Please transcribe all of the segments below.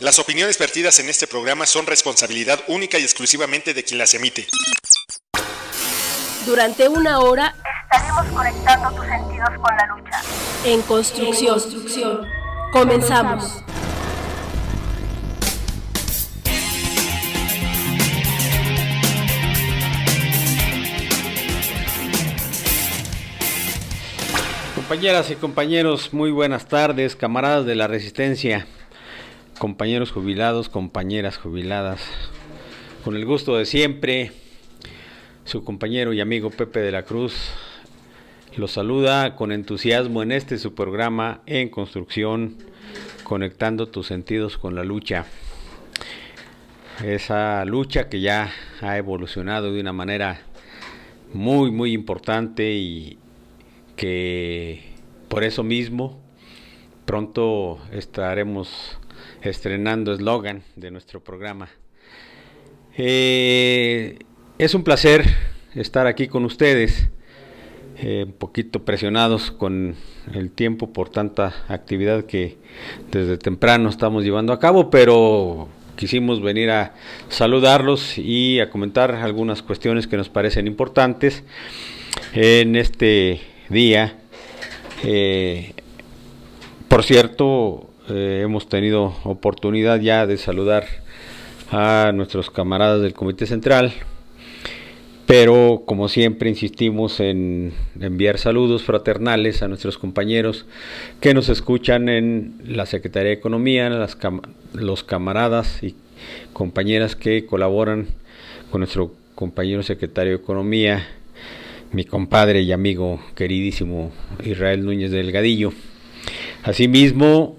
Las opiniones vertidas en este programa son responsabilidad única y exclusivamente de quien las emite. Durante una hora estaremos conectando tus sentidos con la lucha. En construcción. Comenzamos. Compañeras y compañeros, muy buenas tardes, camaradas de la Resistencia, compañeros jubilados, compañeras jubiladas. Con el gusto de siempre, su compañero y amigo Pepe de la Cruz los saluda con entusiasmo en su programa En Construcción, conectando tus sentidos con la lucha. Esa lucha que ya ha evolucionado de una manera muy importante y que por eso mismo pronto estaremos estrenando eslogan de nuestro programa. Es un placer estar aquí con ustedes, un poquito presionados con el tiempo por tanta actividad que desde temprano estamos llevando a cabo, pero quisimos venir a saludarlos y a comentar algunas cuestiones que nos parecen importantes en este día. Por cierto, hemos tenido oportunidad ya de saludar a nuestros camaradas del Comité Central, pero como siempre insistimos en enviar saludos fraternales a nuestros compañeros que nos escuchan en la Secretaría de Economía, los camaradas y compañeras que colaboran con nuestro compañero secretario de Economía, mi compadre y amigo queridísimo Israel Núñez Delgadillo. Asimismo,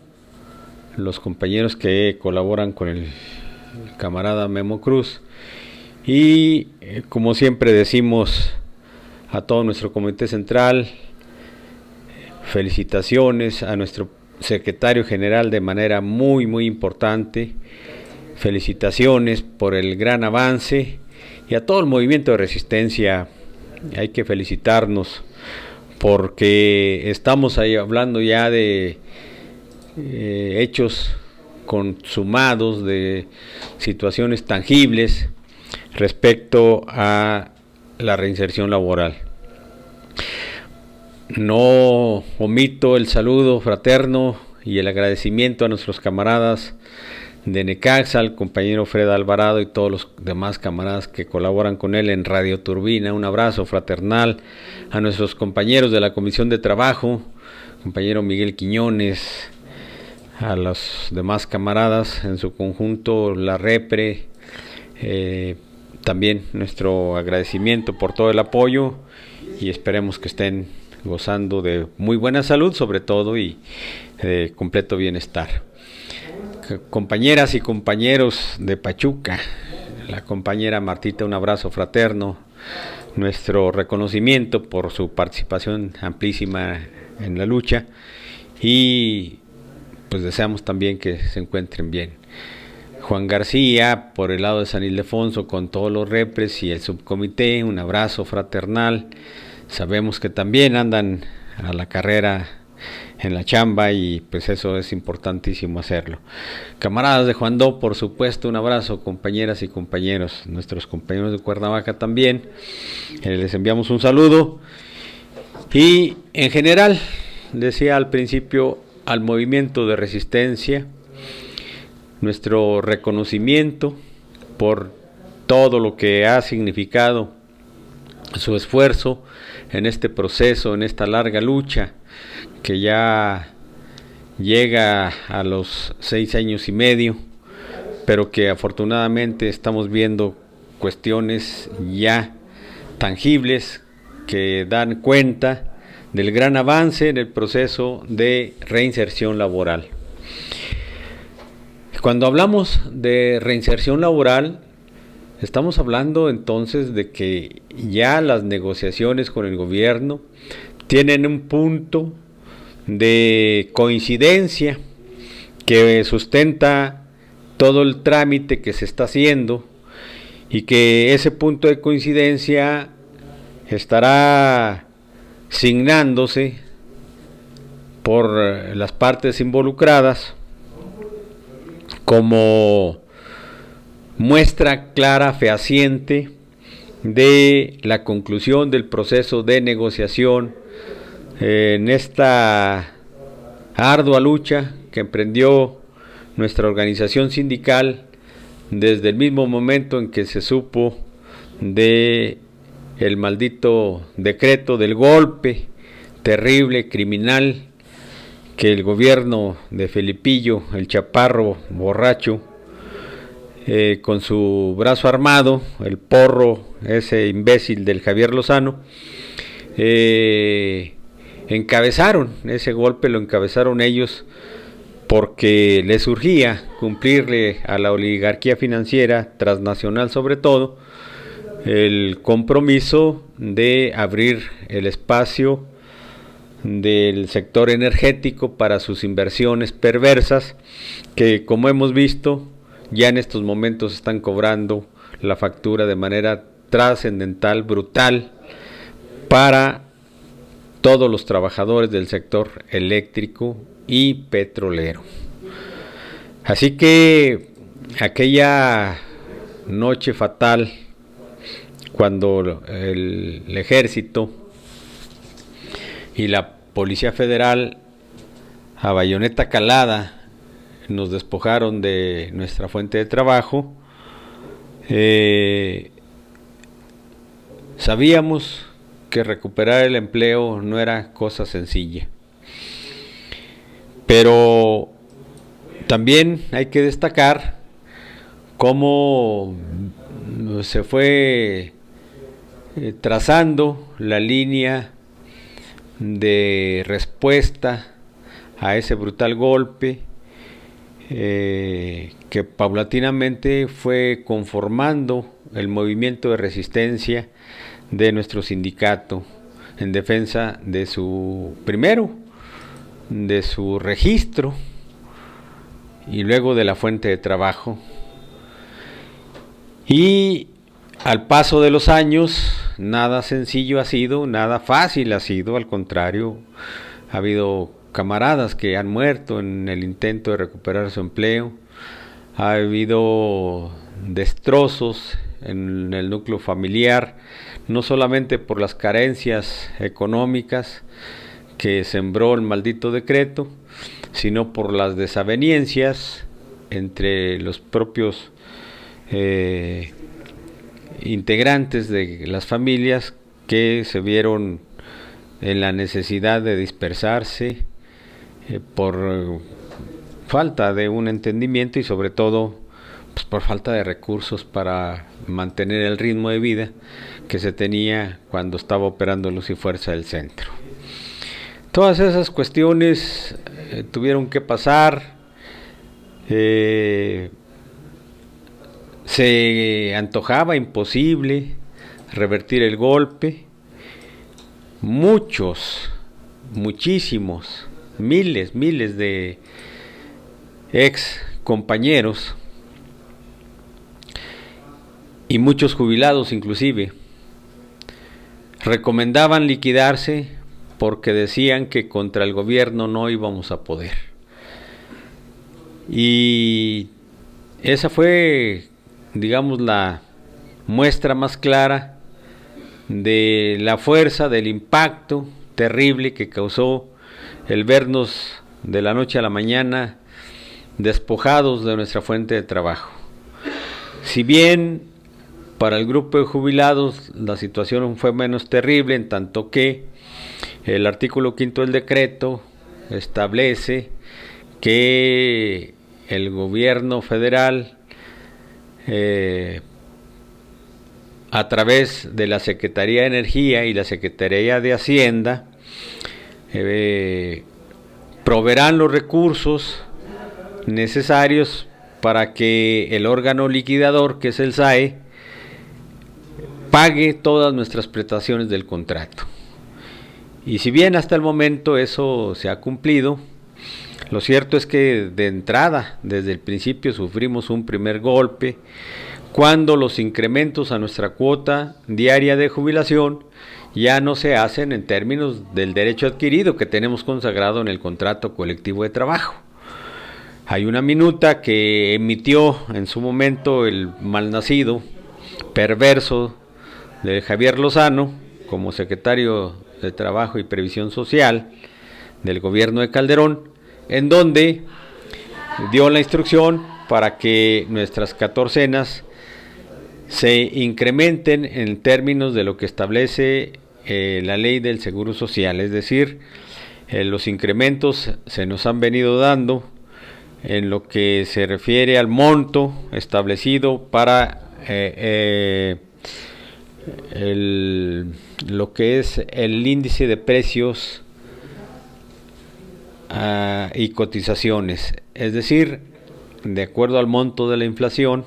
los compañeros que colaboran con el camarada Memo Cruz y como siempre decimos a todo nuestro Comité Central, felicitaciones a nuestro secretario general de manera muy importante, felicitaciones por el gran avance y a todo el movimiento de resistencia. Hay que felicitarnos porque estamos ahí hablando ya de hechos consumados, de situaciones tangibles respecto a la reinserción laboral. No omito el saludo fraterno y el agradecimiento a nuestros camaradas de Necaxa, al compañero Fred Alvarado y todos los demás camaradas que colaboran con él en Radio Turbina. Un abrazo fraternal a nuestros compañeros de la Comisión de Trabajo, compañero Miguel Quiñones, a los demás camaradas en su conjunto, la Repre, también nuestro agradecimiento por todo el apoyo y esperemos que estén gozando de muy buena salud sobre todo y de completo bienestar. Compañeras y compañeros de Pachuca, la compañera Martita, un abrazo fraterno, nuestro reconocimiento por su participación amplísima en la lucha y pues deseamos también que se encuentren bien. Juan García, por el lado de San Ildefonso, con todos los repres y el subcomité, un abrazo fraternal. Sabemos que también andan a la carrera en la chamba y pues eso es importantísimo hacerlo. Camaradas de Juan Do, por supuesto, un abrazo, compañeras y compañeros, nuestros compañeros de Cuernavaca también, les enviamos un saludo y en general, decía al principio, al movimiento de resistencia, nuestro reconocimiento por todo lo que ha significado su esfuerzo en este proceso, en esta larga lucha que ya llega a los 6 años y medio, pero que afortunadamente estamos viendo cuestiones ya tangibles que dan cuenta del gran avance en el proceso de reinserción laboral. Cuando hablamos de reinserción laboral, estamos hablando entonces de que ya las negociaciones con el gobierno tienen un punto de coincidencia que sustenta todo el trámite que se está haciendo y que ese punto de coincidencia estará signándose por las partes involucradas como muestra clara, fehaciente de la conclusión del proceso de negociación en esta ardua lucha que emprendió nuestra organización sindical desde el mismo momento en que se supo de el maldito decreto del golpe terrible, criminal, que el gobierno de Felipillo, el chaparro borracho, con su brazo armado, el porro, ese imbécil del Javier Lozano, encabezaron. Ese golpe lo encabezaron ellos porque les urgía cumplirle a la oligarquía financiera transnacional, sobre todo, el compromiso de abrir el espacio del sector energético para sus inversiones perversas, que, como hemos visto, ya en estos momentos están cobrando la factura de manera trascendental, brutal, para todos los trabajadores del sector eléctrico y petrolero. Así que aquella noche fatal, cuando el ejército y la Policía Federal a bayoneta calada nos despojaron de nuestra fuente de trabajo, sabíamos que recuperar el empleo no era cosa sencilla, pero también hay que destacar cómo se fue trazando la línea de respuesta a ese brutal golpe, que paulatinamente fue conformando el movimiento de resistencia de nuestro sindicato en defensa de su registro y luego de la fuente de trabajo. Y al paso de los años, nada sencillo ha sido, nada fácil ha sido, al contrario, ha habido camaradas que han muerto en el intento de recuperar su empleo, ha habido destrozos en el núcleo familiar, no solamente por las carencias económicas que sembró el maldito decreto, sino por las desavenencias entre los propios integrantes de las familias, que se vieron en la necesidad de dispersarse por falta de un entendimiento y sobre todo pues, por falta de recursos para mantener el ritmo de vida que se tenía cuando estaba operando Luz y Fuerza del Centro. Todas esas cuestiones tuvieron que pasar. Se antojaba imposible revertir el golpe. Muchísimos, miles de ex compañeros y muchos jubilados inclusive recomendaban liquidarse porque decían que contra el gobierno no íbamos a poder. Y esa fue, digamos, la muestra más clara de la fuerza, del impacto terrible que causó el vernos de la noche a la mañana despojados de nuestra fuente de trabajo. Si bien para el grupo de jubilados la situación fue menos terrible, en tanto que el artículo 5 del decreto establece que el gobierno federal, a través de la Secretaría de Energía y la Secretaría de Hacienda, proveerán los recursos necesarios para que el órgano liquidador, que es el SAE, pague todas nuestras prestaciones del contrato. Y si bien hasta el momento eso se ha cumplido, lo cierto es que de entrada, desde el principio, sufrimos un primer golpe cuando los incrementos a nuestra cuota diaria de jubilación ya no se hacen en términos del derecho adquirido que tenemos consagrado en el contrato colectivo de trabajo. Hay una minuta que emitió en su momento el malnacido, perverso de Javier Lozano, como secretario de Trabajo y Previsión Social del gobierno de Calderón, en donde dio la instrucción para que nuestras catorcenas se incrementen en términos de lo que establece la ley del Seguro Social, es decir, los incrementos se nos han venido dando en lo que se refiere al monto establecido para lo que es el índice de precios y cotizaciones, es decir, de acuerdo al monto de la inflación,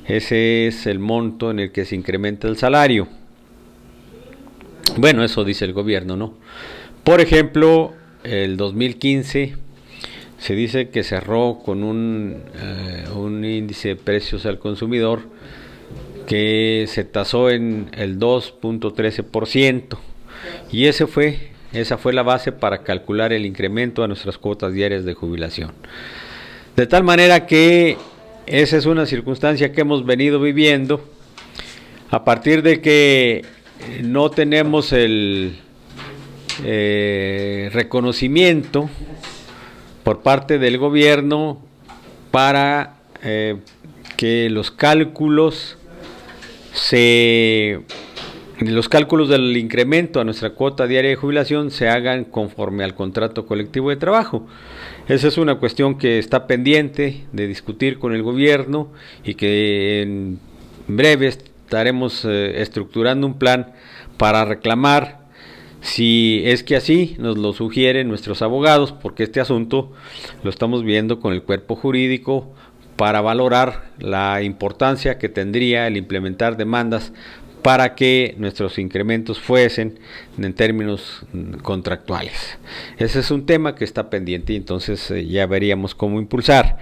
ese es el monto en el que se incrementa el salario. Bueno, eso dice el gobierno, ¿no? Por ejemplo, el 2015 se dice que cerró con un índice de precios al consumidor que se tasó en el 2.13%, y esa fue la base para calcular el incremento a nuestras cuotas diarias de jubilación. De tal manera que esa es una circunstancia que hemos venido viviendo a partir de que no tenemos el reconocimiento por parte del gobierno para que los cálculos del incremento a nuestra cuota diaria de jubilación se hagan conforme al contrato colectivo de trabajo. Esa es una cuestión que está pendiente de discutir con el gobierno y que en breve estaremos estructurando un plan para reclamar, si es que así nos lo sugieren nuestros abogados, porque este asunto lo estamos viendo con el cuerpo jurídico para valorar la importancia que tendría el implementar demandas para que nuestros incrementos fuesen en términos contractuales. Ese es un tema que está pendiente y entonces ya veríamos cómo impulsar.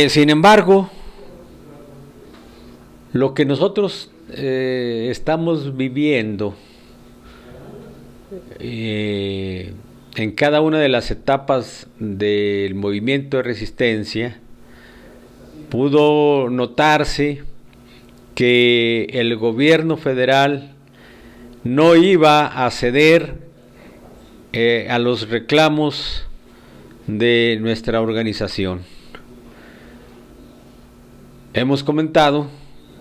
Sin embargo, lo que nosotros estamos viviendo en cada una de las etapas del movimiento de resistencia, pudo notarse que el gobierno federal no iba a ceder a los reclamos de nuestra organización. Hemos comentado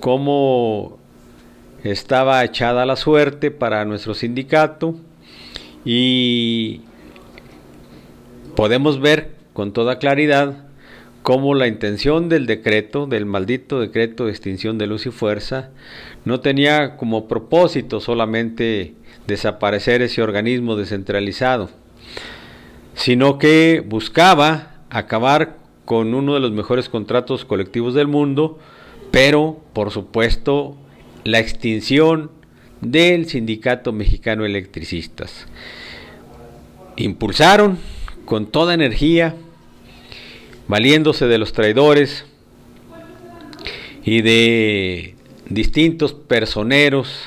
cómo estaba echada la suerte para nuestro sindicato y podemos ver con toda claridad cómo la intención del decreto, del maldito decreto de extinción de luz y fuerza, no tenía como propósito solamente desaparecer ese organismo descentralizado, sino que buscaba acabar con uno de los mejores contratos colectivos del mundo, pero por supuesto la extinción del Sindicato Mexicano de Electricistas. Impulsaron con toda energía, valiéndose de los traidores y de distintos personeros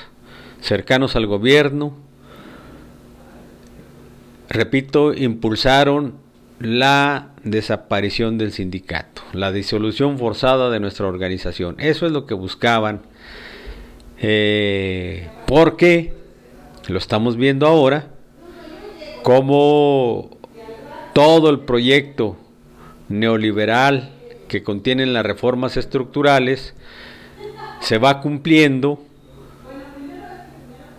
cercanos al gobierno, repito, impulsaron la desaparición del sindicato, la disolución forzada de nuestra organización. Eso es lo que buscaban, porque lo estamos viendo ahora, como todo el proyecto neoliberal que contienen las reformas estructurales se va cumpliendo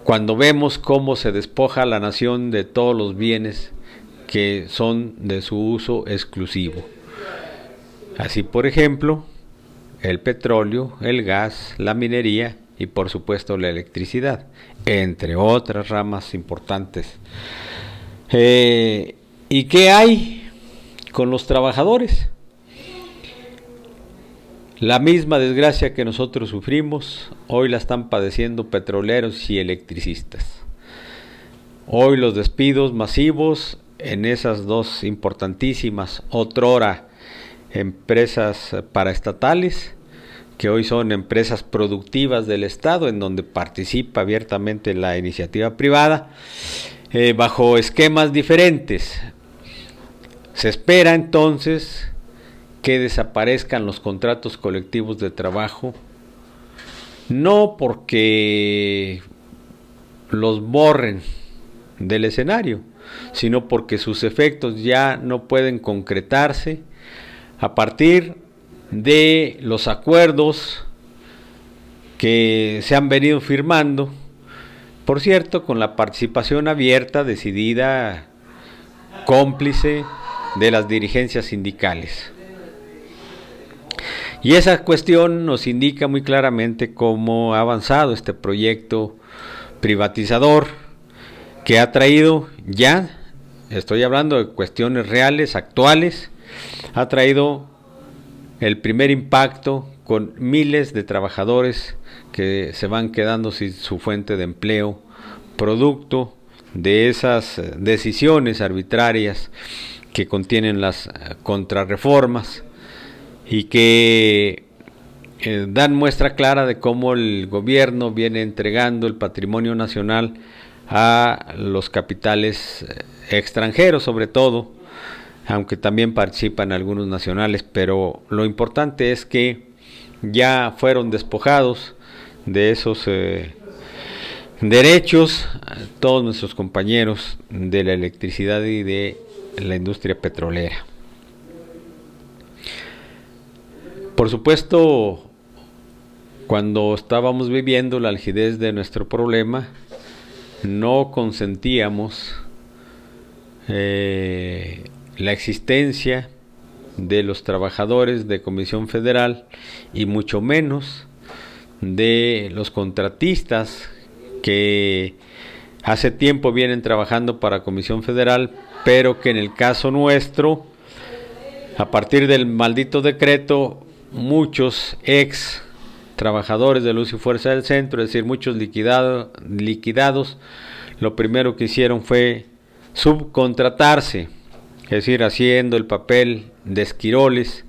cuando vemos cómo se despoja a la nación de todos los bienes que son de su uso exclusivo. Así, por ejemplo, el petróleo, el gas, la minería y por supuesto la electricidad, entre otras ramas importantes. ¿Y qué hay con los trabajadores? La misma desgracia que nosotros sufrimos, hoy la están padeciendo petroleros y electricistas. Hoy los despidos masivos en esas dos importantísimas, otrora empresas paraestatales, que hoy son empresas productivas del Estado, en donde participa abiertamente la iniciativa privada, bajo esquemas diferentes. Se espera entonces que desaparezcan los contratos colectivos de trabajo, no porque los borren del escenario, sino porque sus efectos ya no pueden concretarse a partir de los acuerdos que se han venido firmando, por cierto, con la participación abierta, decidida, cómplice de las dirigencias sindicales. Y esa cuestión nos indica muy claramente cómo ha avanzado este proyecto privatizador que ha traído ya, estoy hablando de cuestiones reales, actuales, ha traído el primer impacto con miles de trabajadores que se van quedando sin su fuente de empleo, producto de esas decisiones arbitrarias que contienen las contrarreformas y que dan muestra clara de cómo el gobierno viene entregando el patrimonio nacional a los capitales extranjeros, sobre todo, aunque también participan algunos nacionales, pero lo importante es que ya fueron despojados de esos derechos todos nuestros compañeros de la electricidad y de la industria petrolera. Por supuesto, cuando estábamos viviendo la algidez de nuestro problema, no consentíamos la existencia de los trabajadores de Comisión Federal y mucho menos de los contratistas que hace tiempo vienen trabajando para Comisión Federal, pero que en el caso nuestro, a partir del maldito decreto, muchos ex trabajadores de Luz y Fuerza del Centro, es decir, muchos liquidados, lo primero que hicieron fue subcontratarse, es decir, haciendo el papel de esquiroles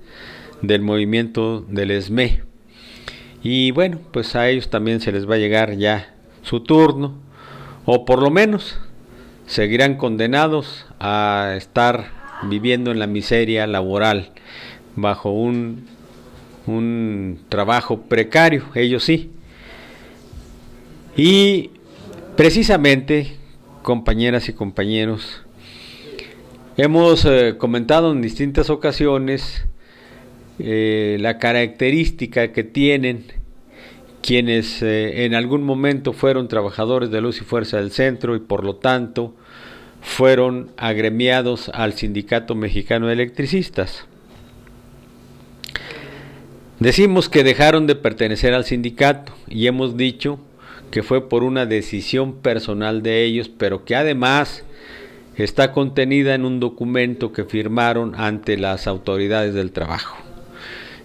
del movimiento del ESME. Y bueno, pues a ellos también se les va a llegar ya su turno, o por lo menos seguirán condenados a estar viviendo en la miseria laboral, bajo un trabajo precario, ellos sí. Y precisamente, compañeras y compañeros, hemos comentado en distintas ocasiones la característica que tienen quienes en algún momento fueron trabajadores de Luz y Fuerza del Centro y por lo tanto fueron agremiados al Sindicato Mexicano de Electricistas. Decimos que dejaron de pertenecer al sindicato y hemos dicho que fue por una decisión personal de ellos, pero que además está contenida en un documento que firmaron ante las autoridades del trabajo.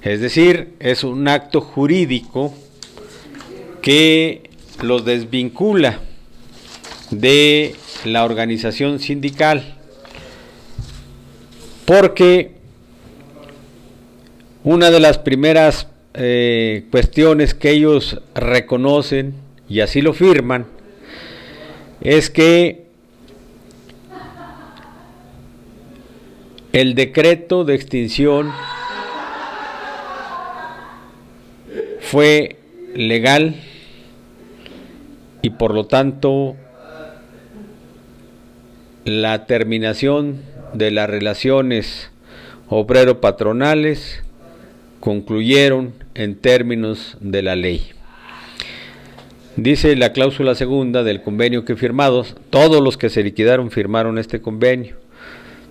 Es decir, es un acto jurídico que los desvincula de la organización sindical, porque una de las primeras cuestiones que ellos reconocen, y así lo firman, es que el decreto de extinción fue legal y por lo tanto la terminación de las relaciones obrero-patronales concluyeron en términos de la ley. Dice la cláusula segunda del convenio que firmados, todos los que se liquidaron firmaron este convenio.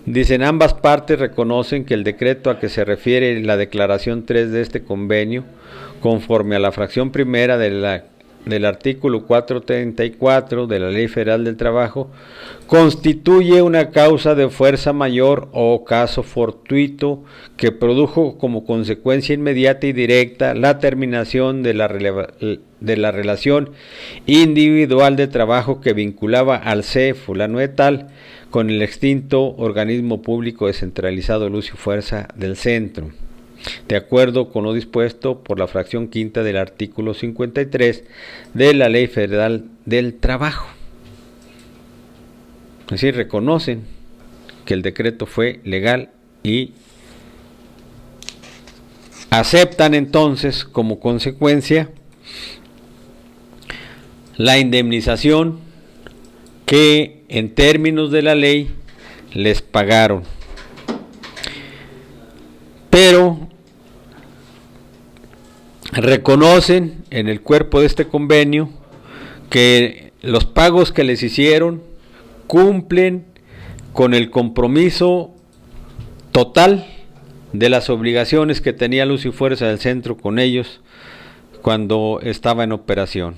Dicen, ambas partes reconocen que el decreto a que se refiere la declaración 3 de este convenio, conforme a la fracción primera del artículo 434 de la Ley Federal del Trabajo, constituye una causa de fuerza mayor o caso fortuito que produjo como consecuencia inmediata y directa la terminación de la relación individual de trabajo que vinculaba al C. fulano de tal con el extinto organismo público descentralizado Luz y Fuerza del Centro, de acuerdo con lo dispuesto por la fracción quinta del artículo 53 de la Ley Federal del Trabajo. Es decir, reconocen que el decreto fue legal y aceptan entonces como consecuencia la indemnización que en términos de la ley les pagaron. Pero reconocen en el cuerpo de este convenio que los pagos que les hicieron cumplen con el compromiso total de las obligaciones que tenía Luz y Fuerza del Centro con ellos cuando estaba en operación.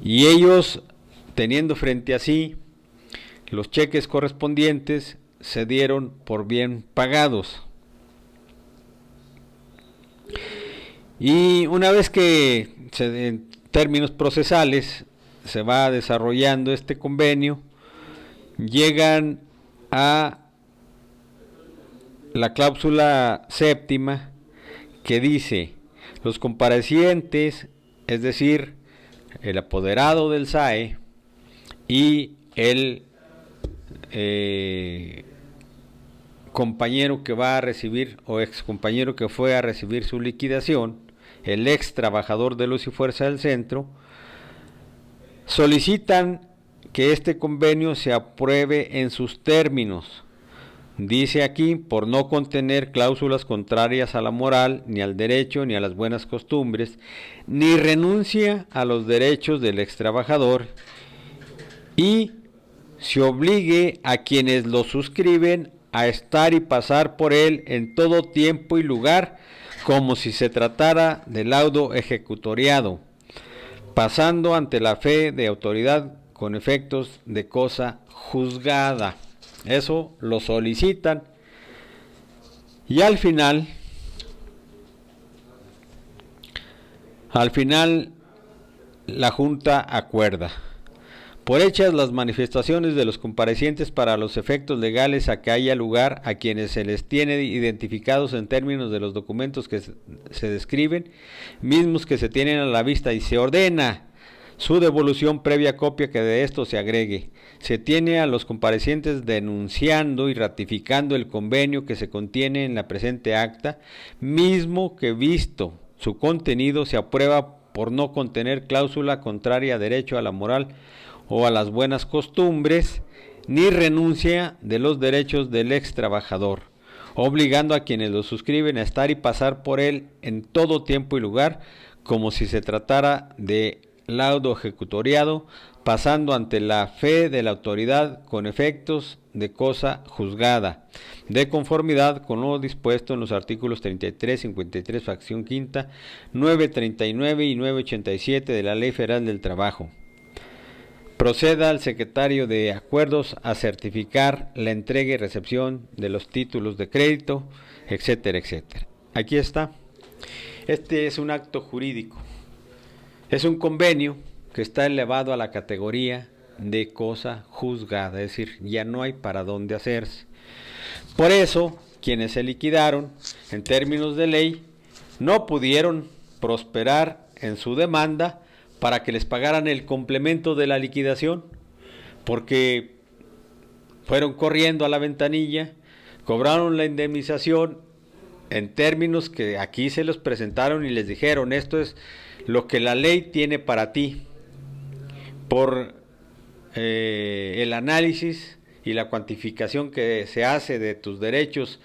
Y ellos, teniendo frente a sí los cheques correspondientes, se dieron por bien pagados. Y una vez que en términos procesales se va desarrollando este convenio, llegan a la cláusula séptima que dice: los comparecientes, es decir, el apoderado del SAE y el compañero que va a recibir o ex compañero que fue a recibir su liquidación, el ex trabajador de Luz y Fuerza del Centro, solicitan que este convenio se apruebe en sus términos. Dice aquí, por no contener cláusulas contrarias a la moral, ni al derecho, ni a las buenas costumbres, ni renuncia a los derechos del ex trabajador, y se obligue a quienes lo suscriben a estar y pasar por él en todo tiempo y lugar, como si se tratara de laudo ejecutoriado, pasando ante la fe de autoridad con efectos de cosa juzgada. Eso lo solicitan y al final la Junta acuerda: por hechas las manifestaciones de los comparecientes para los efectos legales a que haya lugar, a quienes se les tiene identificados en términos de los documentos que se describen, mismos que se tienen a la vista, y se ordena su devolución previa copia que de esto se agregue. Se tiene a los comparecientes denunciando y ratificando el convenio que se contiene en la presente acta, mismo que visto su contenido se aprueba por no contener cláusula contraria a derecho, a la moral o a las buenas costumbres, ni renuncia de los derechos del ex trabajador, obligando a quienes lo suscriben a estar y pasar por él en todo tiempo y lugar, como si se tratara de laudo ejecutoriado, pasando ante la fe de la autoridad con efectos de cosa juzgada, de conformidad con lo dispuesto en los artículos 33, 53, fracción quinta, 939 y 987 de la Ley Federal del Trabajo. Proceda al secretario de Acuerdos a certificar la entrega y recepción de los títulos de crédito, etcétera, etcétera. Aquí está. Este es un acto jurídico. Es un convenio que está elevado a la categoría de cosa juzgada, es decir, ya no hay para dónde hacerse. Por eso, quienes se liquidaron, en términos de ley, no pudieron prosperar en su demanda para que les pagaran el complemento de la liquidación, porque fueron corriendo a la ventanilla, cobraron la indemnización en términos que aquí se los presentaron y les dijeron: esto es lo que la ley tiene para ti, por el análisis y la cuantificación que se hace de tus derechos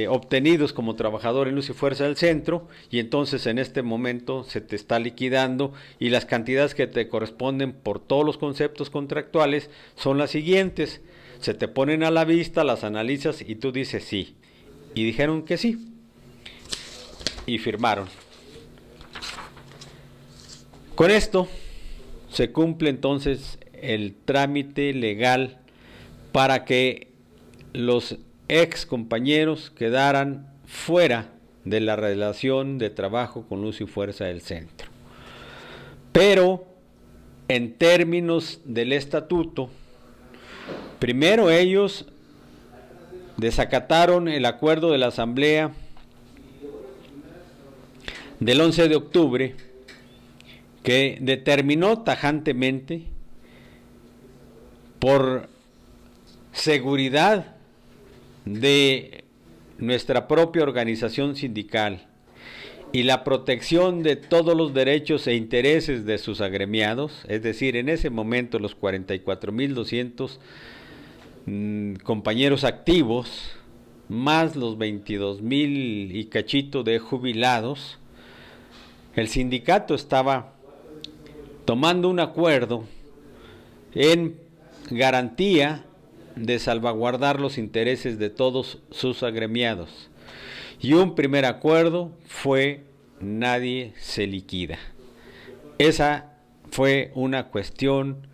obtenidos como trabajador en Luz y Fuerza del Centro, y entonces en este momento se te está liquidando, y las cantidades que te corresponden por todos los conceptos contractuales son las siguientes. Se te ponen a la vista, las analizas y tú dices sí, y dijeron que sí y firmaron. Con esto se cumple entonces el trámite legal para que los ex compañeros quedaran fuera de la relación de trabajo con Luz y Fuerza del Centro. Pero en términos del estatuto, primero ellos desacataron el acuerdo de la Asamblea del 11 de octubre, que determinó tajantemente por seguridad de nuestra propia organización sindical y la protección de todos los derechos e intereses de sus agremiados, es decir, en ese momento los 44.200 compañeros activos, más los 22.000 y cachito de jubilados, el sindicato estaba tomando un acuerdo en garantía de salvaguardar los intereses de todos sus agremiados. Y un primer acuerdo fue: nadie se liquida. Esa fue una cuestión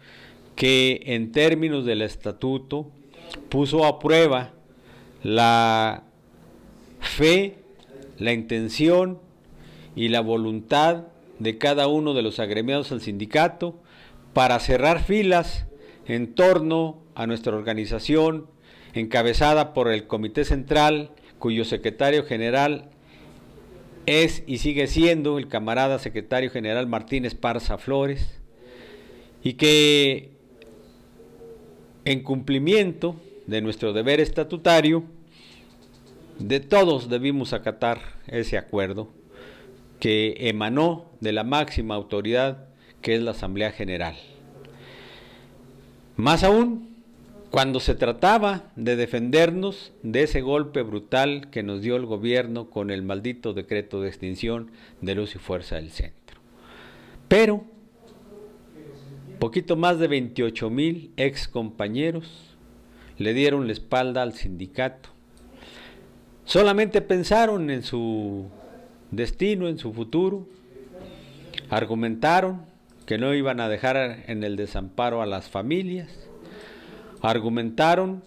que en términos del estatuto puso a prueba la fe, la intención y la voluntad de cada uno de los agremiados al sindicato para cerrar filas en torno a nuestra organización, encabezada por el Comité Central, cuyo secretario general es y sigue siendo el camarada secretario general Martín Esparza Flores, y que en cumplimiento de nuestro deber estatutario, de todos debimos acatar ese acuerdo que emanó de la máxima autoridad, que es la Asamblea General. Más aún, cuando se trataba de defendernos de ese golpe brutal que nos dio el gobierno con el maldito decreto de extinción de Luz y Fuerza del Centro. Pero, poquito más de 28,000 ex compañeros le dieron la espalda al sindicato. Solamente pensaron en su destino, en su futuro. Argumentaron que no iban a dejar en el desamparo a las familias. Argumentaron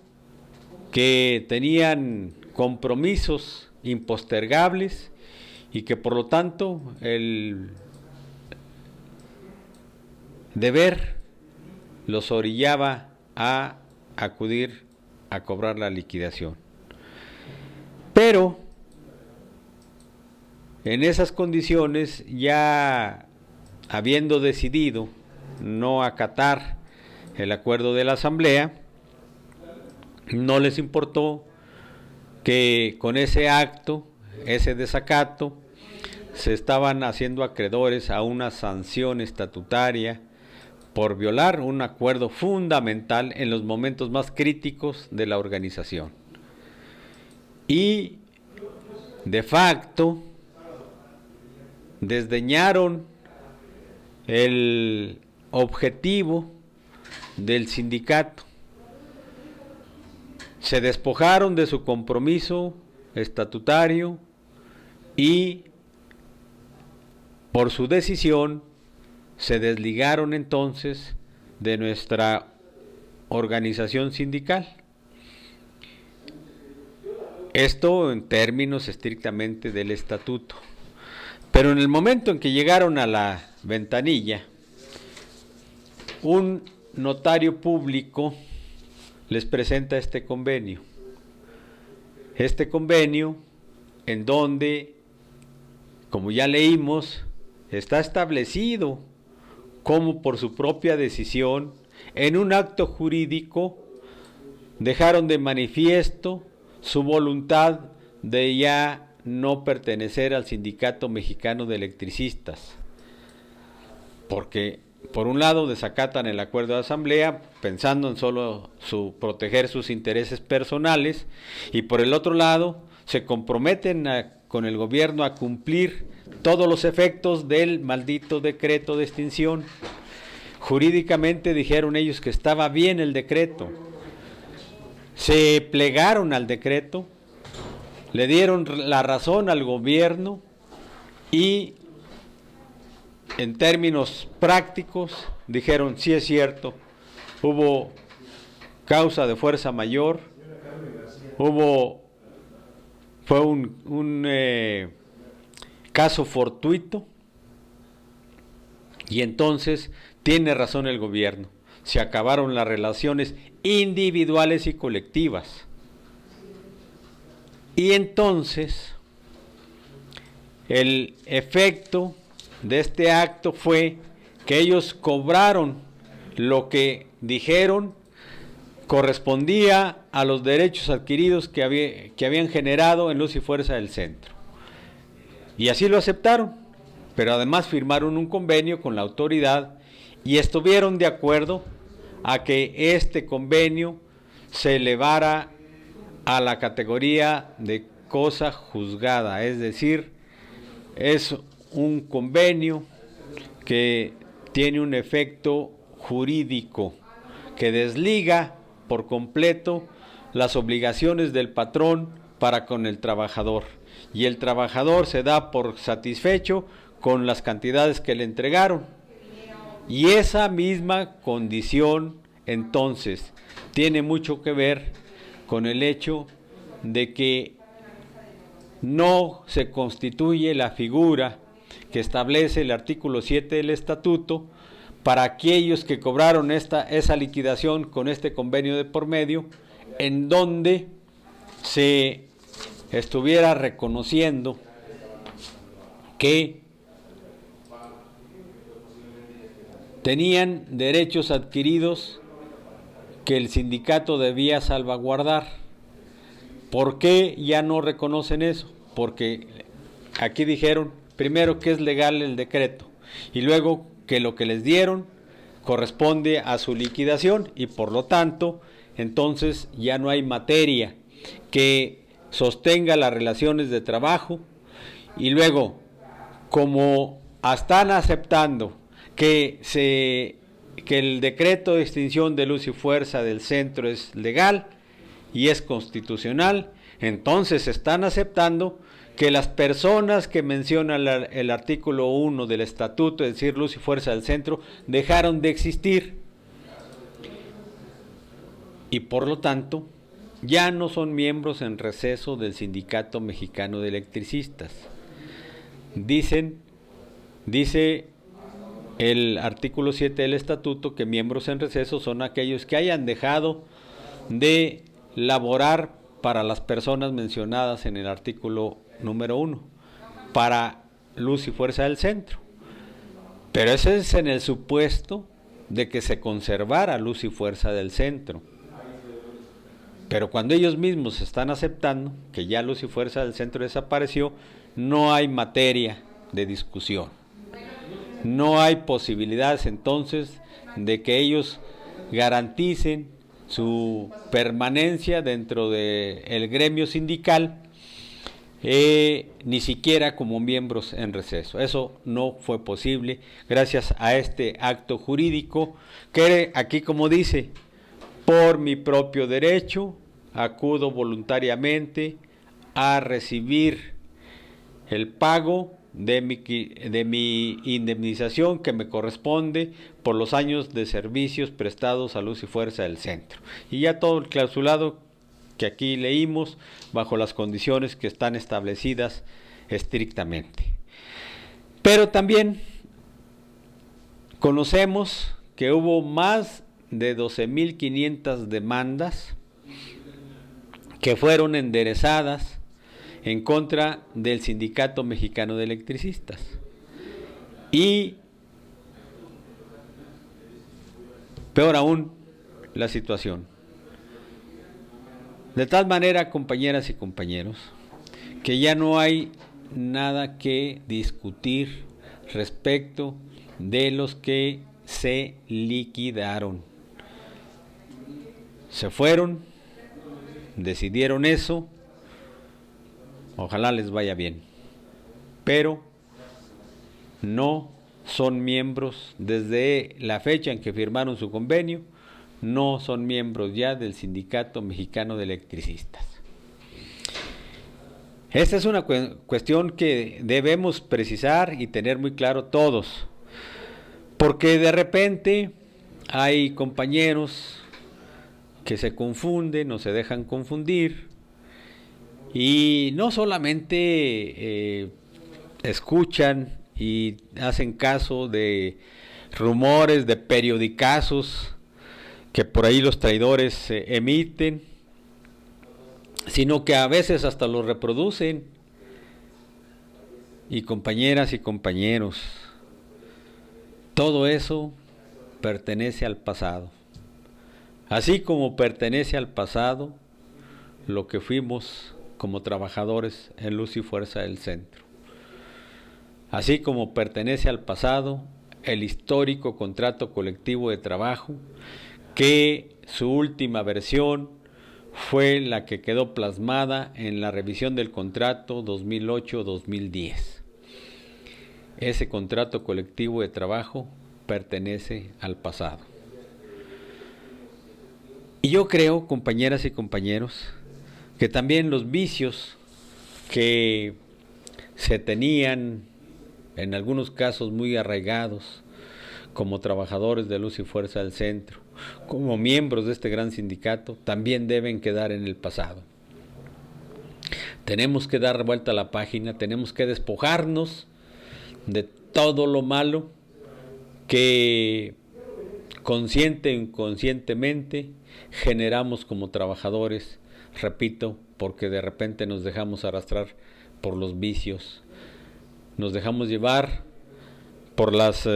que tenían compromisos impostergables y que por lo tanto el deber los orillaba a acudir a cobrar la liquidación. Pero en esas condiciones, ya habiendo decidido no acatar el acuerdo de la Asamblea, no les importó que con ese acto, ese desacato, se estaban haciendo acreedores a una sanción estatutaria por violar un acuerdo fundamental en los momentos más críticos de la organización. Y de facto desdeñaron el objetivo del sindicato, se despojaron de su compromiso estatutario y por su decisión se desligaron entonces de nuestra organización sindical. Esto en términos estrictamente del estatuto. Pero en el momento en que llegaron a la ventanilla, un notario público les presenta este convenio. Este convenio en donde, como ya leímos, está establecido cómo por su propia decisión, en un acto jurídico, dejaron de manifiesto su voluntad de ya no pertenecer al Sindicato Mexicano de Electricistas, porque por un lado desacatan el acuerdo de asamblea pensando en solo proteger sus intereses personales, y por el otro lado se comprometen con el gobierno a cumplir todos los efectos del maldito decreto de extinción. Jurídicamente dijeron ellos que estaba bien el decreto, se plegaron al decreto, le dieron la razón al gobierno y en términos prácticos dijeron: sí es cierto, hubo causa de fuerza mayor, fue un caso fortuito, y entonces tiene razón el gobierno, se acabaron las relaciones individuales y colectivas. Y entonces el efecto de este acto fue que ellos cobraron lo que dijeron correspondía a los derechos adquiridos que habían generado en Luz y Fuerza del Centro. Y así lo aceptaron, pero además firmaron un convenio con la autoridad y estuvieron de acuerdo a que este convenio se elevara a la categoría de cosa juzgada, es decir, es un convenio que tiene un efecto jurídico que desliga por completo las obligaciones del patrón para con el trabajador, y el trabajador se da por satisfecho con las cantidades que le entregaron. Y esa misma condición entonces tiene mucho que ver con el hecho de que no se constituye la figura que establece el artículo 7 del estatuto para aquellos que cobraron esa liquidación con este convenio de por medio, en donde se estuviera reconociendo que tenían derechos adquiridos que el sindicato debía salvaguardar. ¿Por qué ya no reconocen eso? Porque aquí dijeron primero que es legal el decreto y luego que lo que les dieron corresponde a su liquidación, y por lo tanto entonces ya no hay materia que sostenga las relaciones de trabajo. Y luego, como están aceptando que el decreto de extinción de Luz y Fuerza del Centro es legal y es constitucional, entonces están aceptando que las personas que menciona el artículo 1 del estatuto, es decir, Luz y Fuerza del Centro, dejaron de existir, y por lo tanto ya no son miembros en receso del Sindicato Mexicano de Electricistas. Dice el artículo 7 del estatuto que miembros en receso son aquellos que hayan dejado de laborar para las personas mencionadas en el artículo número 1, para Luz y Fuerza del Centro. Pero eso es en el supuesto de que se conservara Luz y Fuerza del Centro. Pero cuando ellos mismos están aceptando que ya Luz y Fuerza del Centro desapareció, no hay materia de discusión. No hay posibilidades entonces de que ellos garanticen su permanencia dentro del gremio sindical, ni siquiera como miembros en receso. Eso no fue posible gracias a este acto jurídico que aquí, como dice, por mi propio derecho acudo voluntariamente a recibir el pago de mi indemnización que me corresponde por los años de servicios prestados a Luz y Fuerza del Centro. Y ya todo el clausulado que aquí leímos bajo las condiciones que están establecidas estrictamente. Pero también conocemos que hubo más de 12.500 demandas que fueron enderezadas en contra del Sindicato Mexicano de Electricistas. Y peor aún la situación. De tal manera, compañeras y compañeros, que ya no hay nada que discutir respecto de los que se liquidaron. Se fueron, decidieron eso, ojalá les vaya bien, pero no son miembros desde la fecha en que firmaron su convenio, no son miembros ya del Sindicato Mexicano de Electricistas. Esta es una cuestión que debemos precisar y tener muy claro todos, porque de repente hay compañeros que se confunden o se dejan confundir y no solamente escuchan y hacen caso de rumores, de periodicazos que por ahí los traidores emiten, sino que a veces hasta los reproducen. Y compañeras y compañeros, todo eso pertenece al pasado. así como pertenece al pasado lo que fuimos como trabajadores en Luz y Fuerza del Centro. Así como pertenece al pasado el histórico contrato colectivo de trabajo, que su última versión fue la que quedó plasmada en la revisión del contrato 2008-2010. Ese contrato colectivo de trabajo pertenece al pasado. Y yo creo, compañeras y compañeros, que también los vicios que se tenían, en algunos casos muy arraigados, como trabajadores de Luz y Fuerza del Centro, como miembros de este gran sindicato, también deben quedar en el pasado. Tenemos que dar vuelta a la página, tenemos que despojarnos de todo lo malo que consciente o inconscientemente generamos como trabajadores, repito, porque de repente nos dejamos arrastrar por los vicios, nos dejamos llevar por las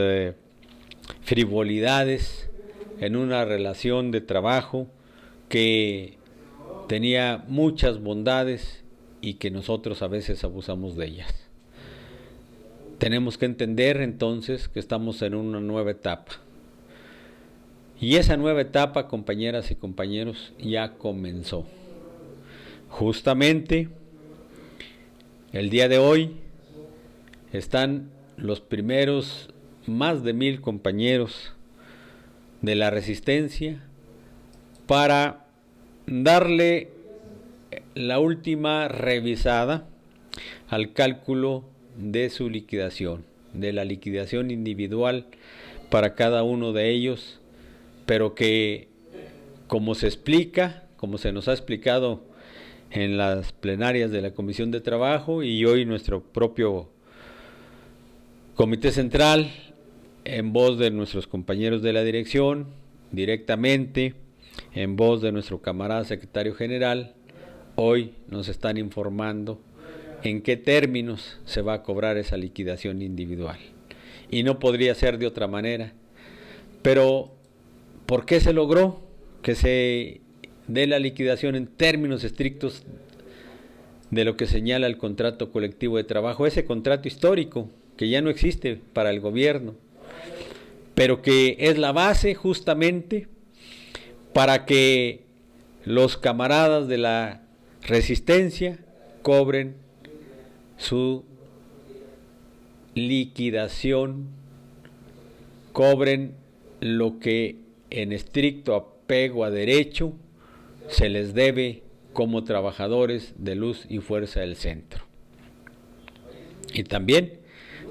frivolidades en una relación de trabajo que tenía muchas bondades y que nosotros a veces abusamos de ellas. Tenemos que entender entonces que estamos en una nueva etapa. Y esa nueva etapa, compañeras y compañeros, ya comenzó. Justamente el día de hoy están los primeros más de 1000 compañeros de la Resistencia para darle la última revisada al cálculo de su liquidación, de la liquidación individual para cada uno de ellos, pero que, como se explica, como se nos ha explicado en las plenarias de la Comisión de Trabajo y hoy nuestro propio Comité Central, en voz de nuestros compañeros de la dirección, directamente, en voz de nuestro camarada secretario general, hoy nos están informando en qué términos se va a cobrar esa liquidación individual. Y no podría ser de otra manera. Pero, ¿por qué se logró que se dé la liquidación en términos estrictos de lo que señala el contrato colectivo de trabajo? Ese contrato histórico que ya no existe para el gobierno, pero que es la base justamente para que los camaradas de la Resistencia cobren su liquidación, cobren lo que en estricto apego a derecho se les debe como trabajadores de Luz y Fuerza del Centro. Y también,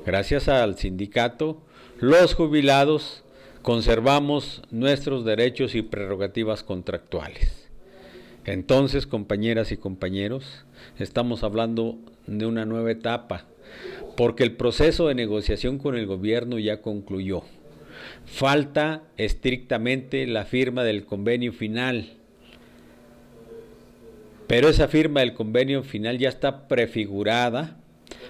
gracias al sindicato, los jubilados conservamos nuestros derechos y prerrogativas contractuales. Entonces, compañeras y compañeros, estamos hablando de una nueva etapa, porque el proceso de negociación con el gobierno ya concluyó. Falta estrictamente la firma del convenio final, pero esa firma del convenio final ya está prefigurada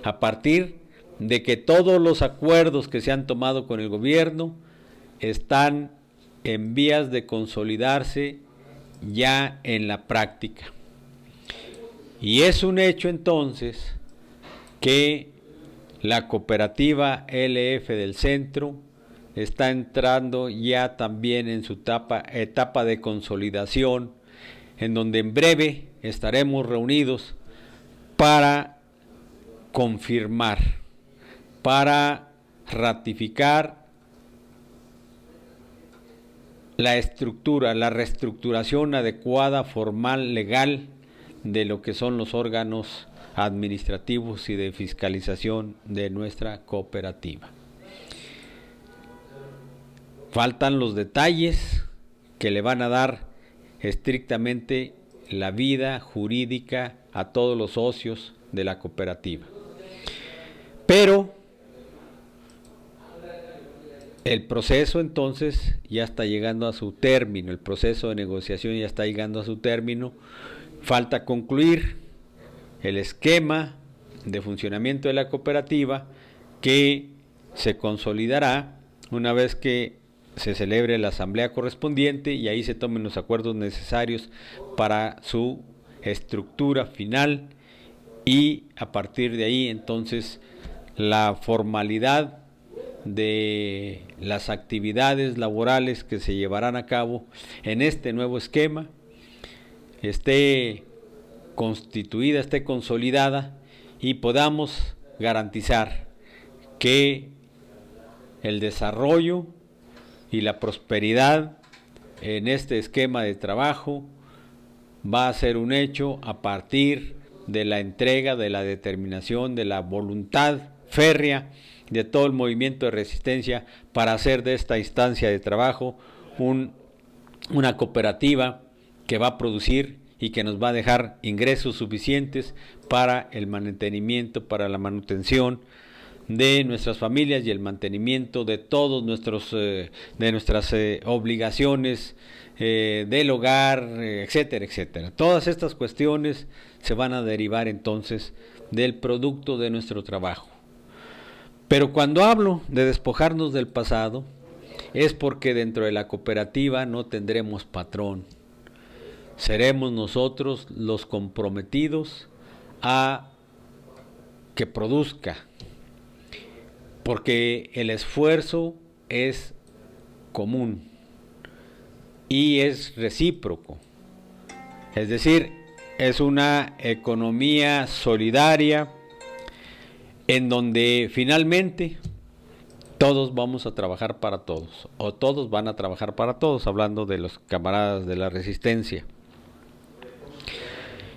a partir de que todos los acuerdos que se han tomado con el gobierno están en vías de consolidarse ya en la práctica. Y es un hecho entonces que la cooperativa LF del Centro está entrando ya también en su etapa de consolidación, en donde en breve estaremos reunidos para confirmar, para ratificar la estructura, la reestructuración adecuada, formal, legal de lo que son los órganos administrativos y de fiscalización de nuestra cooperativa. Faltan los detalles que le van a dar estrictamente la vida jurídica a todos los socios de la cooperativa. Pero el proceso entonces ya está llegando a su término, el proceso de negociación ya está llegando a su término. Falta concluir el esquema de funcionamiento de la cooperativa, que se consolidará una vez que se celebre la asamblea correspondiente y ahí se tomen los acuerdos necesarios para su estructura final, y a partir de ahí entonces la formalidad de las actividades laborales que se llevarán a cabo en este nuevo esquema esté constituida, esté consolidada, y podamos garantizar que el desarrollo y la prosperidad en este esquema de trabajo va a ser un hecho a partir de la entrega, de la determinación, de la voluntad férrea de todo el movimiento de resistencia para hacer de esta instancia de trabajo una cooperativa que va a producir y que nos va a dejar ingresos suficientes para el mantenimiento, para la manutención de nuestras familias y el mantenimiento de todos nuestras obligaciones del hogar, etcétera, etcétera. Todas estas cuestiones se van a derivar entonces del producto de nuestro trabajo. Pero cuando hablo de despojarnos del pasado, es porque dentro de la cooperativa no tendremos patrón. Seremos nosotros los comprometidos a que produzca, porque el esfuerzo es común y es recíproco. Es decir, es una economía solidaria en donde finalmente todos vamos a trabajar para todos, o todos van a trabajar para todos, hablando de los camaradas de la resistencia.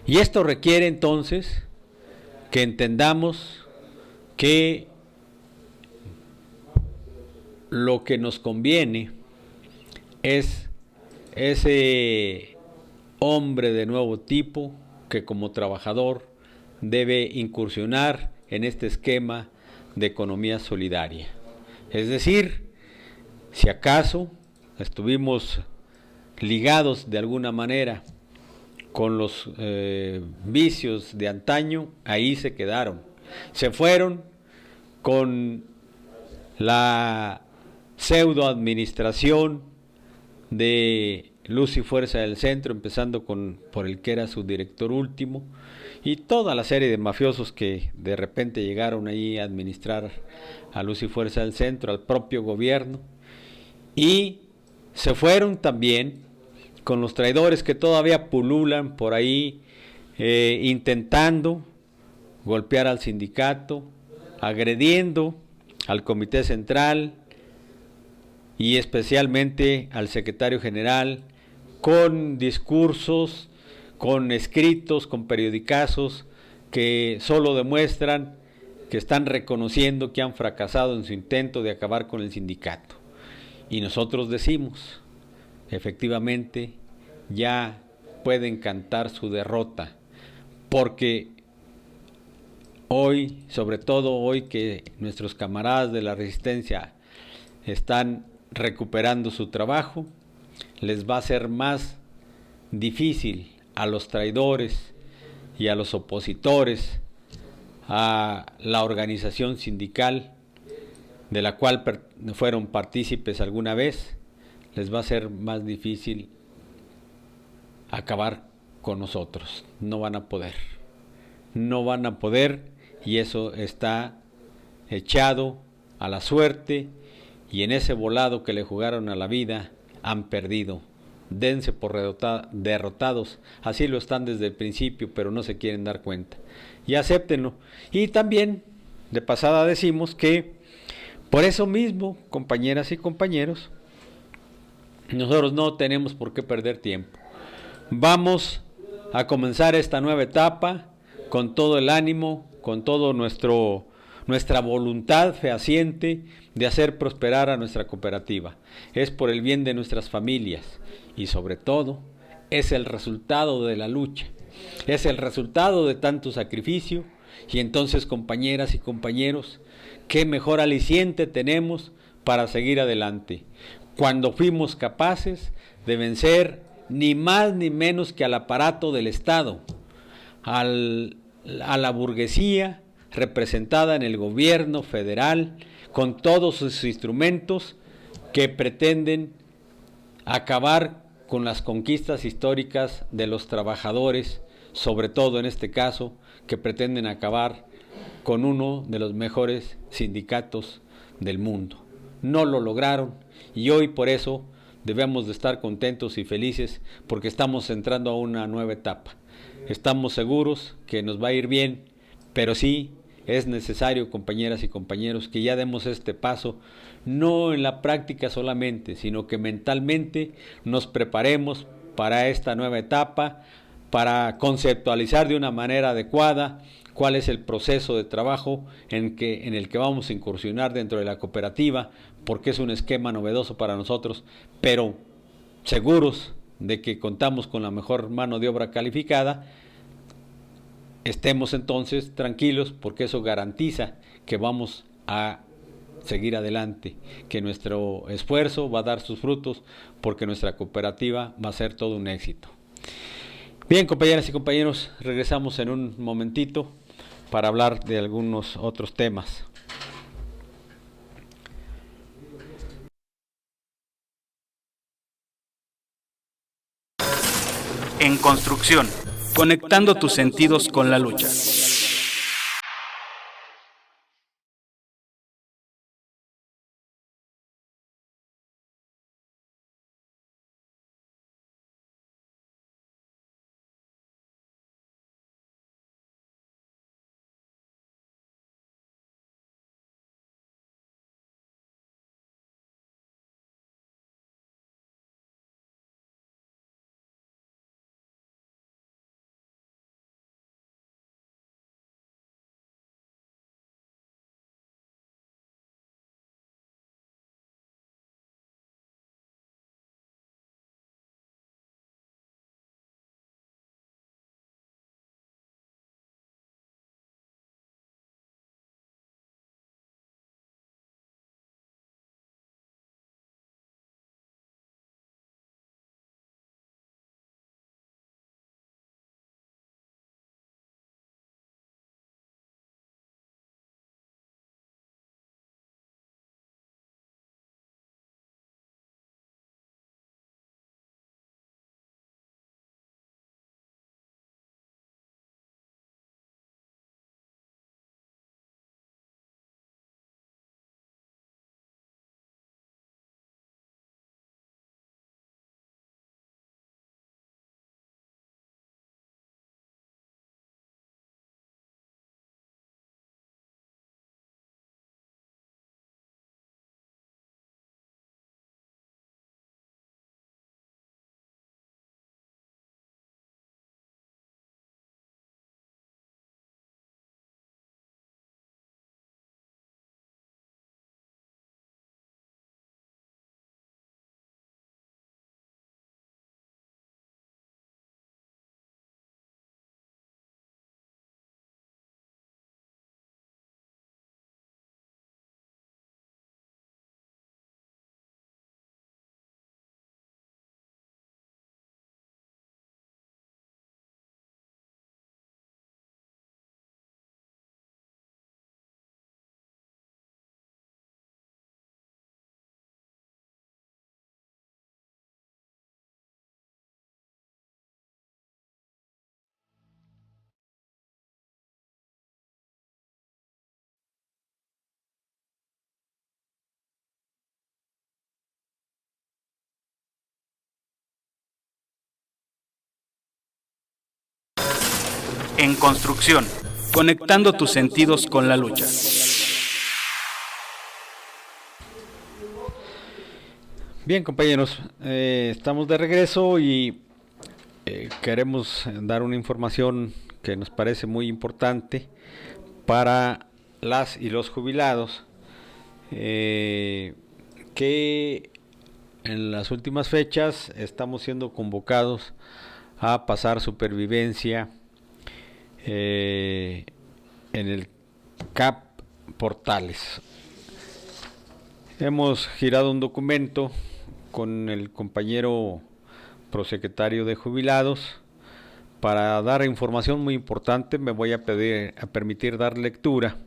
Y esto requiere entonces que entendamos que lo que nos conviene es ese hombre de nuevo tipo que como trabajador debe incursionar en este esquema de economía solidaria. Es decir, si acaso estuvimos ligados de alguna manera con los vicios de antaño, ahí se quedaron. Se fueron con la pseudo administración de Luz y Fuerza del Centro, empezando por el que era su director último, y toda la serie de mafiosos que de repente llegaron ahí a administrar a Luz y Fuerza del Centro, al propio gobierno, y se fueron también con los traidores que todavía pululan por ahí, intentando golpear al sindicato, agrediendo al Comité Central y especialmente al secretario general, con discursos, con escritos, con periodicazos que solo demuestran que están reconociendo que han fracasado en su intento de acabar con el sindicato. Y nosotros decimos, efectivamente, ya pueden cantar su derrota, porque hoy, sobre todo hoy que nuestros camaradas de la resistencia están recuperando su trabajo, les va a ser más difícil a los traidores y a los opositores a la organización sindical de la cual fueron partícipes alguna vez, les va a ser más difícil acabar con nosotros. No van a poder, y eso está echado a la suerte, y en ese volado que le jugaron a la vida han perdido. Dense por derrotados, así lo están desde el principio, pero no se quieren dar cuenta, y acéptenlo. Y también de pasada decimos que por eso mismo, compañeras y compañeros, nosotros no tenemos por qué perder tiempo. Vamos a comenzar esta nueva etapa con todo el ánimo, con todo nuestra voluntad fehaciente de hacer prosperar a nuestra cooperativa. Es por el bien de nuestras familias y sobre todo es el resultado de la lucha, es el resultado de tanto sacrificio. Y entonces, compañeras y compañeros, qué mejor aliciente tenemos para seguir adelante cuando fuimos capaces de vencer ni más ni menos que al aparato del Estado, a la burguesía representada en el gobierno federal con todos sus instrumentos que pretenden acabar con las conquistas históricas de los trabajadores, sobre todo en este caso, que pretenden acabar con uno de los mejores sindicatos del mundo. No lo lograron y hoy por eso debemos de estar contentos y felices porque estamos entrando a una nueva etapa. Estamos seguros que nos va a ir bien, pero sí es necesario, compañeras y compañeros, que ya demos este paso, no en la práctica solamente, sino que mentalmente nos preparemos para esta nueva etapa, para conceptualizar de una manera adecuada cuál es el proceso de trabajo en el que vamos a incursionar dentro de la cooperativa, porque es un esquema novedoso para nosotros, pero seguros de que contamos con la mejor mano de obra calificada. Estemos entonces tranquilos porque eso garantiza que vamos a seguir adelante, que nuestro esfuerzo va a dar sus frutos porque nuestra cooperativa va a ser todo un éxito. Bien, compañeras y compañeros, regresamos en un momentito para hablar de algunos otros temas. En construcción, conectando tus sentidos con la lucha. En construcción, conectando tus sentidos con la lucha. Bien, compañeros, estamos de regreso y queremos dar una información que nos parece muy importante para las y los jubilados, que en las últimas fechas estamos siendo convocados a pasar supervivencia en el CAP Portales. Hemos girado un documento con el compañero prosecretario de jubilados para dar información muy importante. Me voy a permitir dar lectura.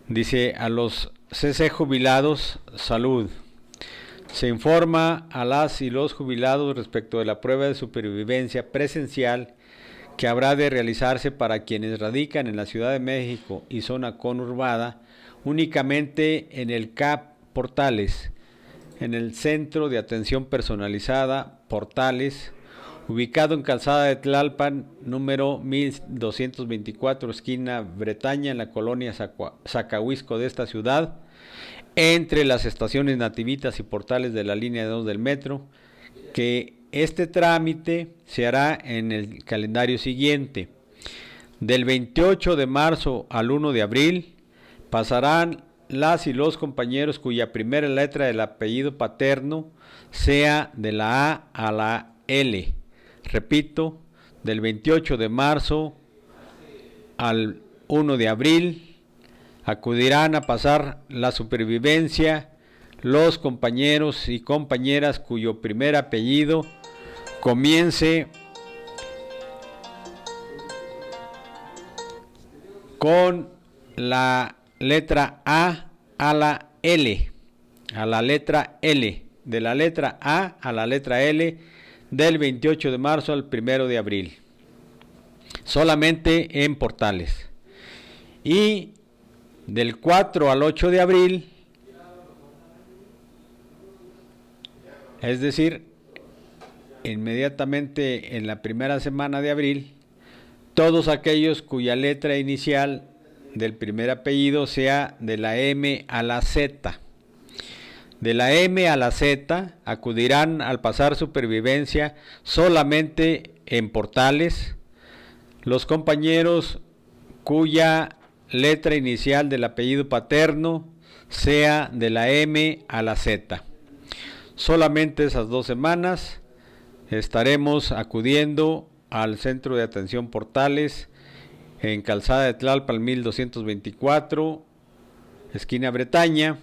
Dice: a los CC jubilados, salud. Se informa a las y los jubilados respecto de la prueba de supervivencia presencial que habrá de realizarse para quienes radican en la Ciudad de México y zona conurbada únicamente en el CAP Portales, en el Centro de Atención Personalizada Portales, ubicado en Calzada de Tlalpan, número 1224, esquina Bretaña, en la colonia Zacahuisco de esta ciudad, entre las estaciones Nativitas y Portales de la línea 2 del metro, que este trámite se hará en el calendario siguiente. Del 28 de marzo al 1 de abril pasarán las y los compañeros cuya primera letra del apellido paterno sea de la A a la L. Repito, del 28 de marzo al 1 de abril acudirán a pasar la supervivencia los compañeros y compañeras cuyo primer apellido comience con la letra A a la L, a la letra L, de la letra A a la letra L, del 28 de marzo al 1 de abril, solamente en Portales. Y del 4 al 8 de abril, es decir, inmediatamente en la primera semana de abril, todos aquellos cuya letra inicial del primer apellido sea de la M a la Z. De la M a la Z acudirán al pasar supervivencia solamente en Portales los compañeros cuya letra inicial del apellido paterno sea de la M a la Z. Solamente esas 2 semanas estaremos acudiendo al Centro de Atención Portales en Calzada de Tlalpan 1224, esquina Bretaña,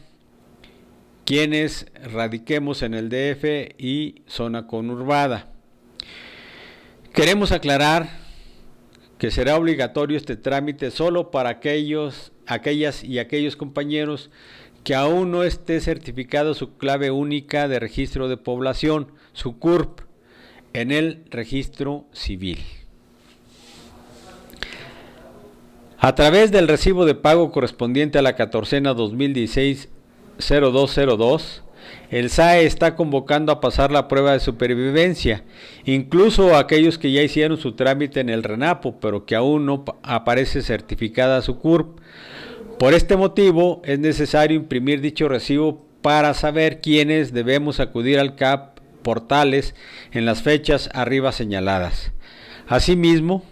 quienes radiquemos en el DF y zona conurbada. Queremos aclarar que será obligatorio este trámite solo para aquellas y aquellos compañeros que aún no esté certificado su clave única de registro de población, su CURP, en el registro civil. A través del recibo de pago correspondiente a la catorcena 2016-0202, el SAE está convocando a pasar la prueba de supervivencia, incluso a aquellos que ya hicieron su trámite en el RENAPO, pero que aún no aparece certificada su CURP. Por este motivo, es necesario imprimir dicho recibo para saber quiénes debemos acudir al CAP Portales en las fechas arriba señaladas. Asimismo,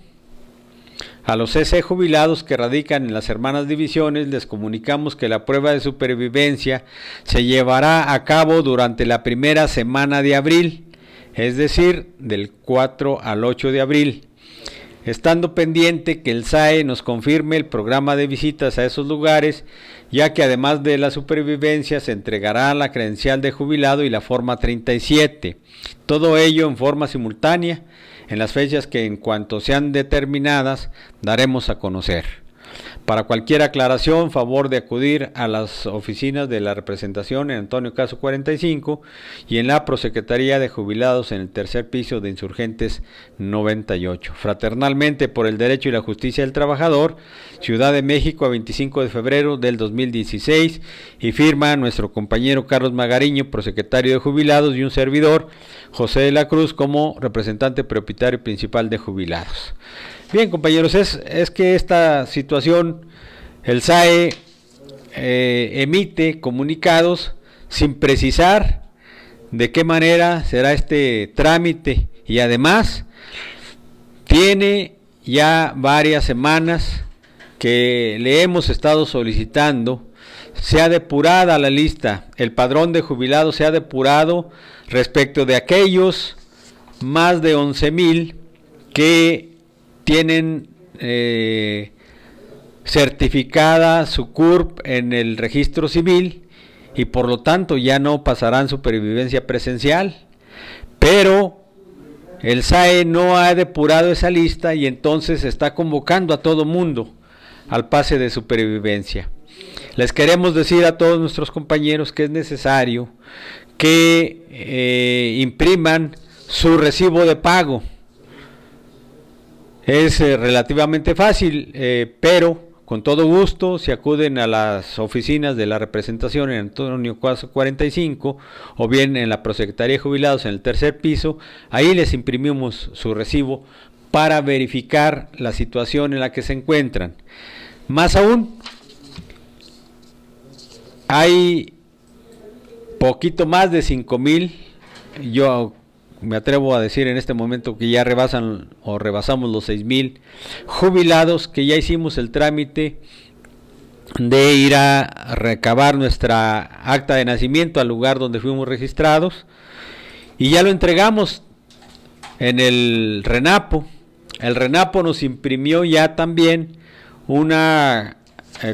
a los CC jubilados que radican en las hermanas divisiones les comunicamos que la prueba de supervivencia se llevará a cabo durante la primera semana de abril, es decir, del 4 al 8 de abril, estando pendiente que el SAE nos confirme el programa de visitas a esos lugares, ya que además de la supervivencia se entregará la credencial de jubilado y la forma 37, todo ello en forma simultánea, en las fechas que en cuanto sean determinadas daremos a conocer. Para cualquier aclaración, favor de acudir a las oficinas de la representación en Antonio Caso 45 y en la Prosecretaría de Jubilados en el tercer piso de Insurgentes 98. Fraternalmente por el derecho y la justicia del trabajador, Ciudad de México, a 25 de febrero del 2016, y firma nuestro compañero Carlos Magariño, prosecretario de Jubilados, y un servidor, José de la Cruz, como representante propietario principal de Jubilados. Bien, compañeros, es que esta situación, el SAE emite comunicados sin precisar de qué manera será este trámite, y además tiene ya varias semanas que le hemos estado solicitando sea depurada la lista, el padrón de jubilados sea depurado respecto de aquellos más de 11,000 que tienen certificada su CURP en el registro civil y por lo tanto ya no pasarán supervivencia presencial, pero el SAE no ha depurado esa lista y entonces está convocando a todo mundo al pase de supervivencia. les queremos decir a todos nuestros compañeros que es necesario que impriman su recibo de pago. Es relativamente fácil, pero con todo gusto, si acuden a las oficinas de la representación en Antonio Caso 45 o bien en la Prosecretaría de Jubilados en el tercer piso, ahí les imprimimos su recibo para verificar la situación en la que se encuentran. Más aún, hay poquito más de 5,000, yo me atrevo a decir en este momento que ya rebasan o rebasamos los 6,000 jubilados que ya hicimos el trámite de ir a recabar nuestra acta de nacimiento al lugar donde fuimos registrados y ya lo entregamos en el RENAPO. El RENAPO nos imprimió ya también una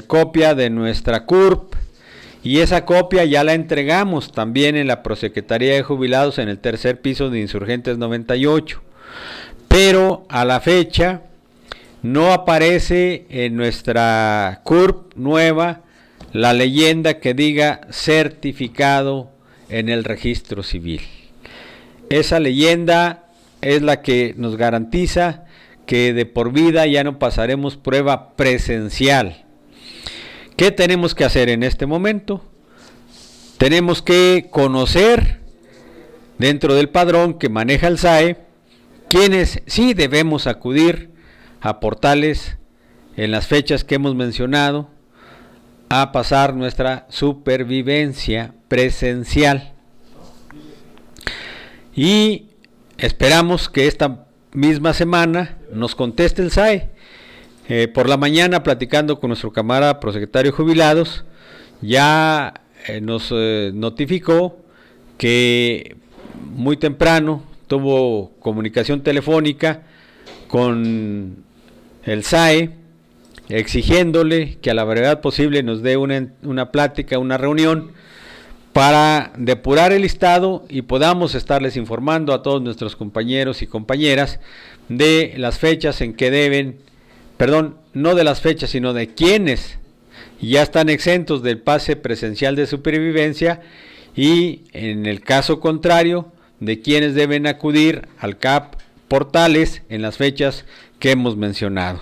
copia de nuestra CURP y esa copia ya la entregamos también en la Prosecretaría de Jubilados en el tercer piso de Insurgentes 98, pero a la fecha no aparece en nuestra CURP nueva la leyenda que diga certificado en el registro civil. Esa leyenda es la que nos garantiza que de por vida ya no pasaremos prueba presencial. ¿Qué tenemos que hacer en este momento? Tenemos que conocer dentro del padrón que maneja el SAE quienes sí debemos acudir a portales en las fechas que hemos mencionado a pasar nuestra supervivencia presencial. Y esperamos que esta misma semana nos conteste el SAE. Por la mañana, platicando con nuestro camarada prosecretario de Jubilados, ya nos notificó que muy temprano tuvo comunicación telefónica con el SAE, exigiéndole que a la brevedad posible nos dé una plática, una reunión, para depurar el listado y podamos estarles informando a todos nuestros compañeros y compañeras de las fechas en que deben, no de las fechas, sino de quienes ya están exentos del pase presencial de supervivencia y, en el caso contrario, de quienes deben acudir al CAP portales en las fechas que hemos mencionado.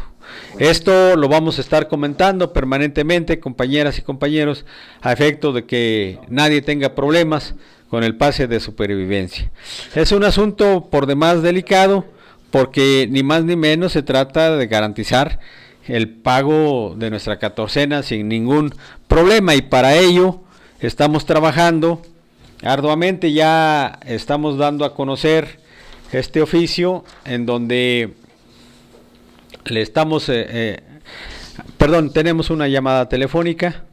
Esto lo vamos a estar comentando permanentemente, compañeras y compañeros, a efecto de que nadie tenga problemas con el pase de supervivencia. Es un asunto por demás delicado, porque ni más ni menos se trata de garantizar el pago de nuestra catorcena sin ningún problema, y para ello estamos trabajando arduamente. Ya estamos dando a conocer este oficio en donde le estamos tenemos una llamada telefónica.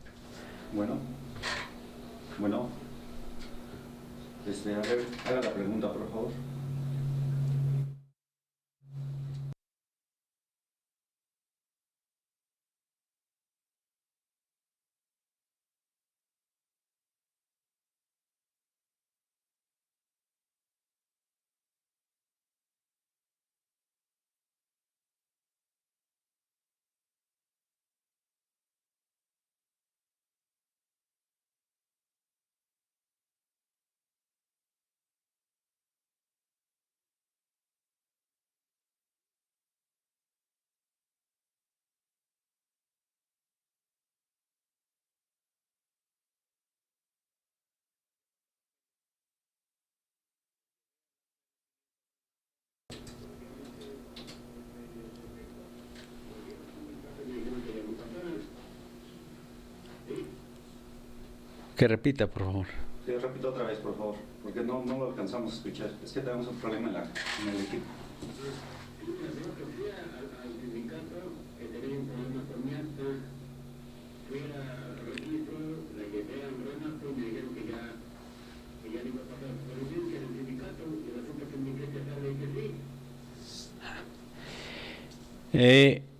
Bueno, a ver, haga la pregunta, por favor. Que repita, por favor. Sí, repito otra vez, por favor, porque no lo alcanzamos a escuchar. Es que tenemos un problema en el equipo.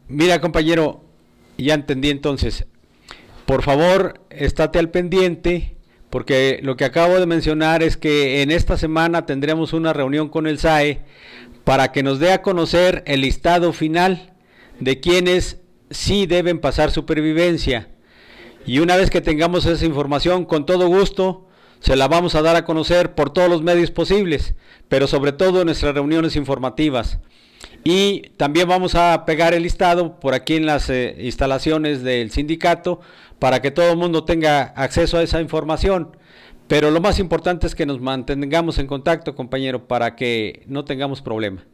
Mira, compañero, ya entendí entonces. Por favor, estate al pendiente, porque lo que acabo de mencionar es que en esta semana tendremos una reunión con el SAE para que nos dé a conocer el listado final de quienes sí deben pasar supervivencia. y una vez que tengamos esa información, con todo gusto se la vamos a dar a conocer por todos los medios posibles, pero sobre todo en nuestras reuniones informativas. Y también vamos a pegar el listado por aquí en las instalaciones del sindicato para que todo el mundo tenga acceso a esa información. Pero lo más importante es que nos mantengamos en contacto, compañero, para que no tengamos problema.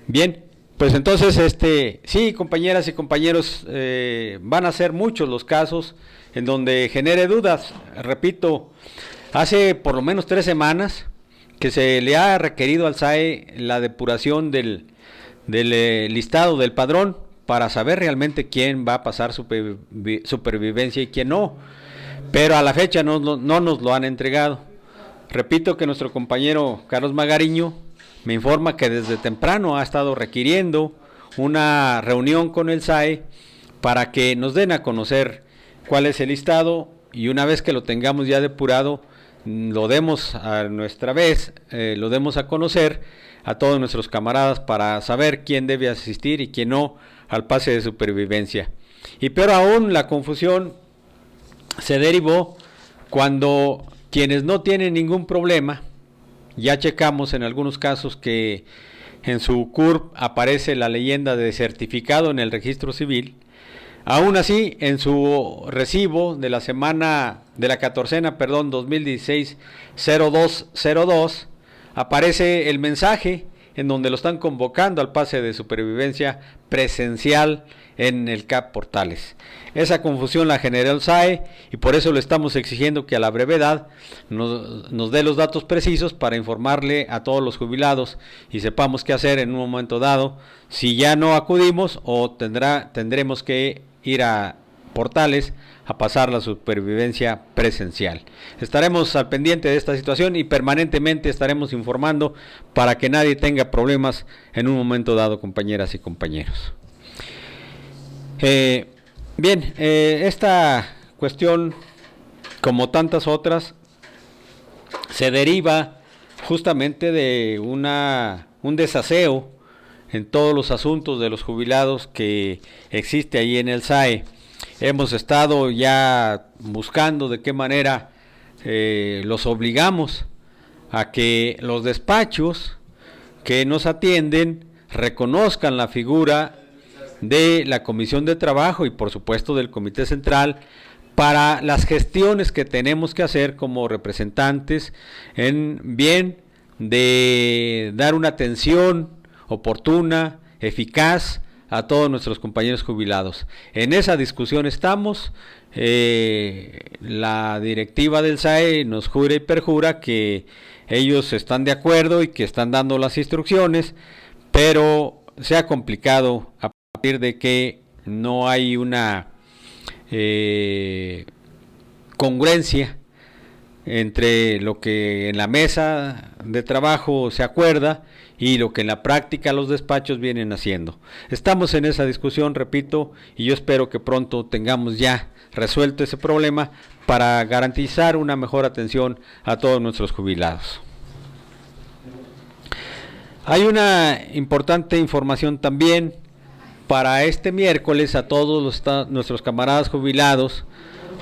Bien, pues entonces, sí, compañeras y compañeros, van a ser muchos los casos en donde genere dudas. Repito, hace por lo menos 3 semanas que se le ha requerido al SAE la depuración del listado del padrón para saber realmente quién va a pasar supervivencia y quién no. Pero a la fecha no nos lo han entregado. Repito que nuestro compañero Carlos Magariño me informa que desde temprano ha estado requiriendo una reunión con el SAE para que nos den a conocer cuál es el listado, y una vez que lo tengamos ya depurado, lo demos a nuestra vez, lo demos a conocer a todos nuestros camaradas para saber quién debe asistir y quién no al pase de supervivencia. Y peor aún, la confusión se derivó cuando quienes no tienen ningún problema, ya checamos en algunos casos que en su CURP aparece la leyenda de certificado en el registro civil. Aún así, en su recibo de la semana, de la 2016-0202, aparece el mensaje en donde lo están convocando al pase de supervivencia presencial en el CAP Portales. Esa confusión la generó el SAE y por eso le estamos exigiendo que a la brevedad nos dé los datos precisos para informarle a todos los jubilados y sepamos qué hacer en un momento dado, si ya no acudimos o tendremos que ir a Portales a pasar la supervivencia presencial. Estaremos al pendiente de esta situación y permanentemente estaremos informando para que nadie tenga problemas en un momento dado, compañeras y compañeros. Bien, esta cuestión, como tantas otras, se deriva justamente de un desaseo en todos los asuntos de los jubilados que existe ahí en el SAE. Hemos estado ya buscando de qué manera los obligamos a que los despachos que nos atienden reconozcan la figura de la Comisión de Trabajo y por supuesto del Comité Central para las gestiones que tenemos que hacer como representantes en bien de dar una atención oportuna, eficaz a todos nuestros compañeros jubilados. En esa discusión estamos. La directiva del SAE nos jura y perjura que ellos están de acuerdo y que están dando las instrucciones, pero se ha complicado a partir de que no hay una congruencia entre lo que en la mesa de trabajo se acuerda y lo que en la práctica los despachos vienen haciendo. Estamos en esa discusión, repito, y yo espero que pronto tengamos ya resuelto ese problema para garantizar una mejor atención a todos nuestros jubilados. Hay una importante información también para este miércoles a todos nuestros camaradas jubilados.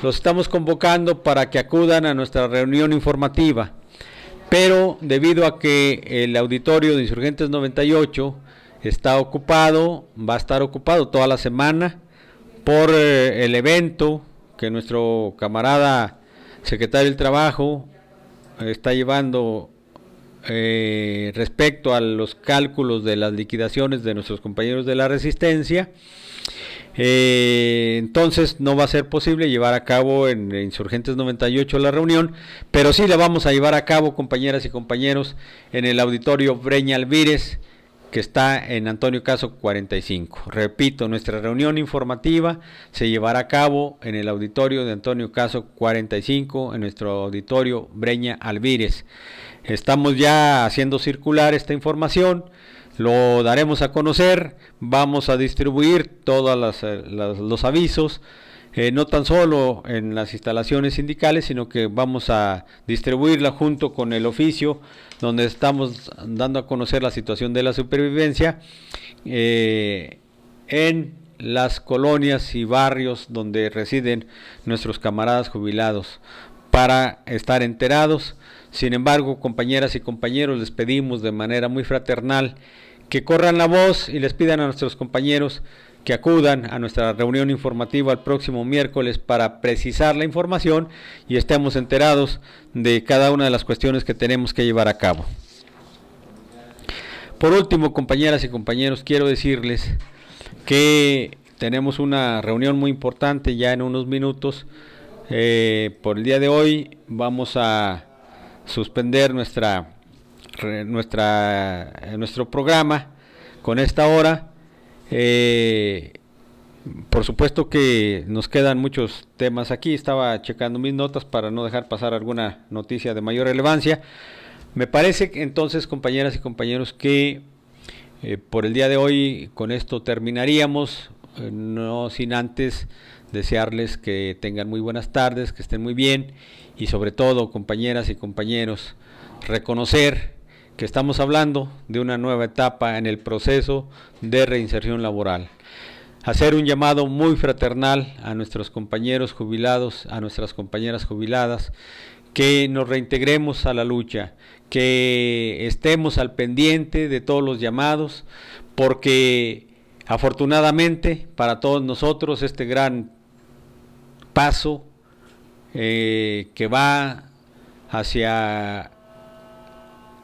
Los estamos convocando para que acudan a nuestra reunión informativa, pero debido a que el auditorio de Insurgentes 98 está ocupado, va a estar ocupado toda la semana por el evento que nuestro camarada secretario del Trabajo está llevando respecto a los cálculos de las liquidaciones de nuestros compañeros de la Resistencia. Entonces no va a ser posible llevar a cabo en Insurgentes 98 la reunión, pero sí la vamos a llevar a cabo, compañeras y compañeros, en el auditorio Breña Alvírez, que está en Antonio Caso 45. Repito, nuestra reunión informativa se llevará a cabo en el auditorio de Antonio Caso 45, en nuestro auditorio Breña Alvírez. Estamos ya haciendo circular esta información, lo daremos a conocer, vamos a distribuir todos los avisos, no tan solo en las instalaciones sindicales, sino que vamos a distribuirla junto con el oficio, donde estamos dando a conocer la situación de la supervivencia, en las colonias y barrios donde residen nuestros camaradas jubilados para estar enterados. Sin embargo, compañeras y compañeros, les pedimos de manera muy fraternal que corran la voz y les pidan a nuestros compañeros que acudan a nuestra reunión informativa el próximo miércoles para precisar la información y estemos enterados de cada una de las cuestiones que tenemos que llevar a cabo. Por último, compañeras y compañeros, quiero decirles que tenemos una reunión muy importante ya en unos minutos. Por el día de hoy vamos a suspender nuestro programa con esta hora. Por supuesto que nos quedan muchos temas aquí. Estaba checando mis notas para no dejar pasar alguna noticia de mayor relevancia. Me parece que entonces, compañeras y compañeros, que por el día de hoy con esto terminaríamos, no sin antes desearles que tengan muy buenas tardes, que estén muy bien y sobre todo, compañeras y compañeros, reconocer que estamos hablando de una nueva etapa en el proceso de reinserción laboral. Hacer un llamado muy fraternal a nuestros compañeros jubilados, a nuestras compañeras jubiladas, que nos reintegremos a la lucha, que estemos al pendiente de todos los llamados, porque afortunadamente para todos nosotros este gran paso que va hacia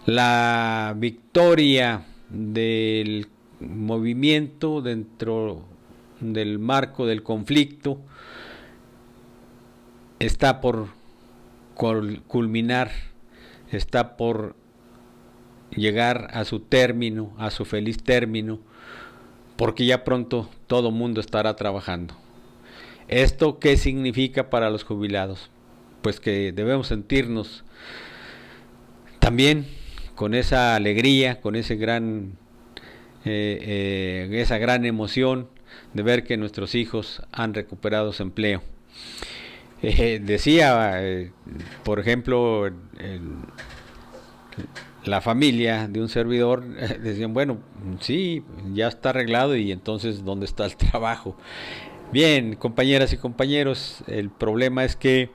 la victoria del movimiento dentro del marco del conflicto está por culminar, está por llegar a su término, a su feliz término, porque ya pronto todo mundo estará trabajando. ¿Esto qué significa para los jubilados? Pues que debemos sentirnos también con esa alegría, con ese esa gran emoción de ver que nuestros hijos han recuperado su empleo. Decía, por ejemplo, la familia de un servidor, decían, bueno, sí, ya está arreglado y entonces, ¿dónde está el trabajo? Bien, compañeras y compañeros, el problema es que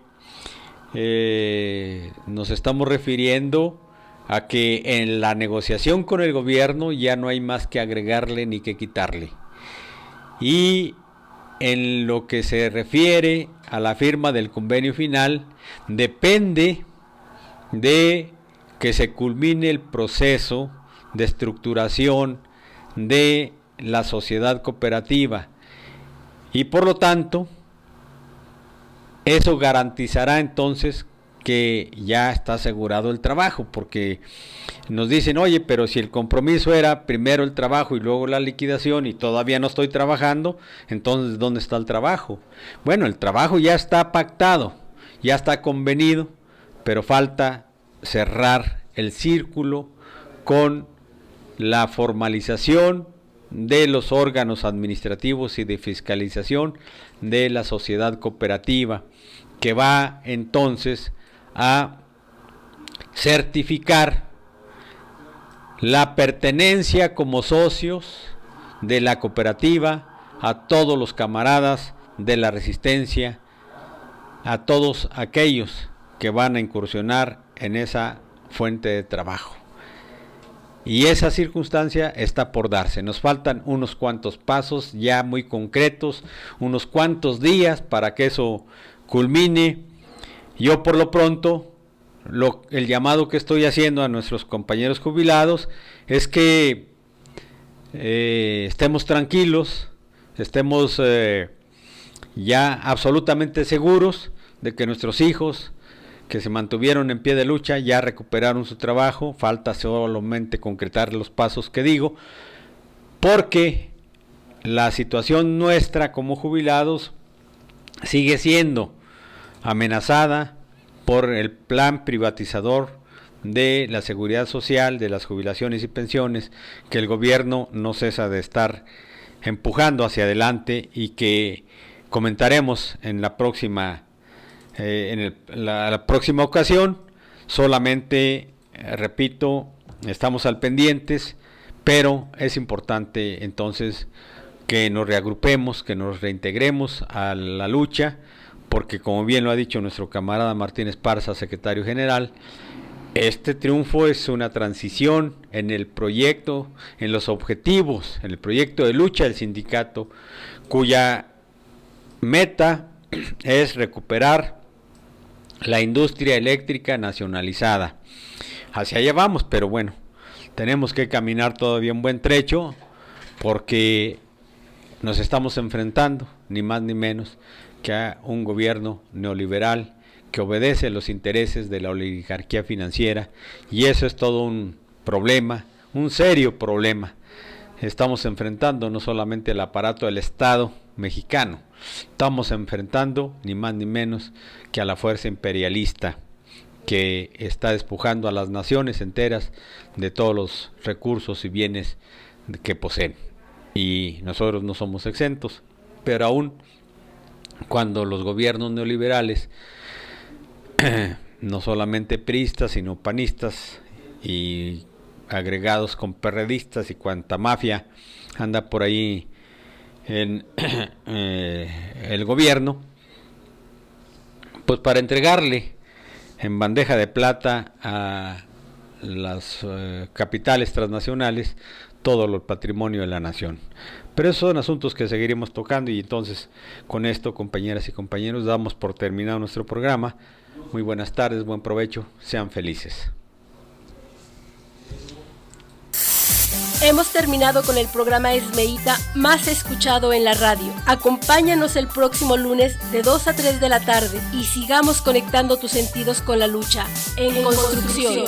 nos estamos refiriendo a que en la negociación con el gobierno ya no hay más que agregarle ni que quitarle. Y en lo que se refiere a la firma del convenio final, depende de que se culmine el proceso de estructuración de la sociedad cooperativa y por lo tanto eso garantizará entonces que ya está asegurado el trabajo, porque nos dicen, oye, pero si el compromiso era primero el trabajo y luego la liquidación y todavía no estoy trabajando, entonces ¿dónde está el trabajo? Bueno, el trabajo ya está pactado, ya está convenido, pero falta cerrar el círculo con la formalización de los órganos administrativos y de fiscalización de la sociedad cooperativa, que va entonces a certificar la pertenencia como socios de la cooperativa a todos los camaradas de la resistencia, a todos aquellos que van a incursionar en esa fuente de trabajo. Y esa circunstancia está por darse. Nos faltan unos cuantos pasos ya muy concretos, unos cuantos días para que eso culmine. Yo por lo pronto, el llamado que estoy haciendo a nuestros compañeros jubilados es que estemos tranquilos, estemos ya absolutamente seguros de que nuestros hijos que se mantuvieron en pie de lucha ya recuperaron su trabajo. Falta solamente concretar los pasos que digo, porque la situación nuestra como jubilados sigue siendo amenazada por el plan privatizador de la seguridad social, de las jubilaciones y pensiones, que el gobierno no cesa de estar empujando hacia adelante y que comentaremos en la próxima la próxima ocasión. Solamente, repito, estamos al pendientes, pero es importante entonces que nos reagrupemos, que nos reintegremos a la lucha, porque como bien lo ha dicho nuestro camarada Martín Esparza, secretario general, este triunfo es una transición en el proyecto, en los objetivos, en el proyecto de lucha del sindicato, cuya meta es recuperar la industria eléctrica nacionalizada. Hacia allá vamos, pero bueno, tenemos que caminar todavía un buen trecho, porque nos estamos enfrentando, ni más ni menos, que a un gobierno neoliberal que obedece los intereses de la oligarquía financiera, y eso es todo un problema, un serio problema. Estamos enfrentando no solamente el aparato del Estado mexicano, estamos enfrentando ni más ni menos que a la fuerza imperialista que está despojando a las naciones enteras de todos los recursos y bienes que poseen. Y nosotros no somos exentos, pero aún cuando los gobiernos neoliberales, no solamente priistas, sino panistas y agregados con perredistas y cuanta mafia anda por ahí en el gobierno, pues para entregarle en bandeja de plata a las capitales transnacionales todo el patrimonio de la nación. Pero esos son asuntos que seguiremos tocando, y entonces con esto, compañeras y compañeros, damos por terminado nuestro programa. Muy buenas tardes, buen provecho, sean felices. Hemos terminado con el programa Esmeíta más escuchado en la radio. Acompáñanos el próximo lunes de 2 a 3 de la tarde y sigamos conectando tus sentidos con la lucha en construcción.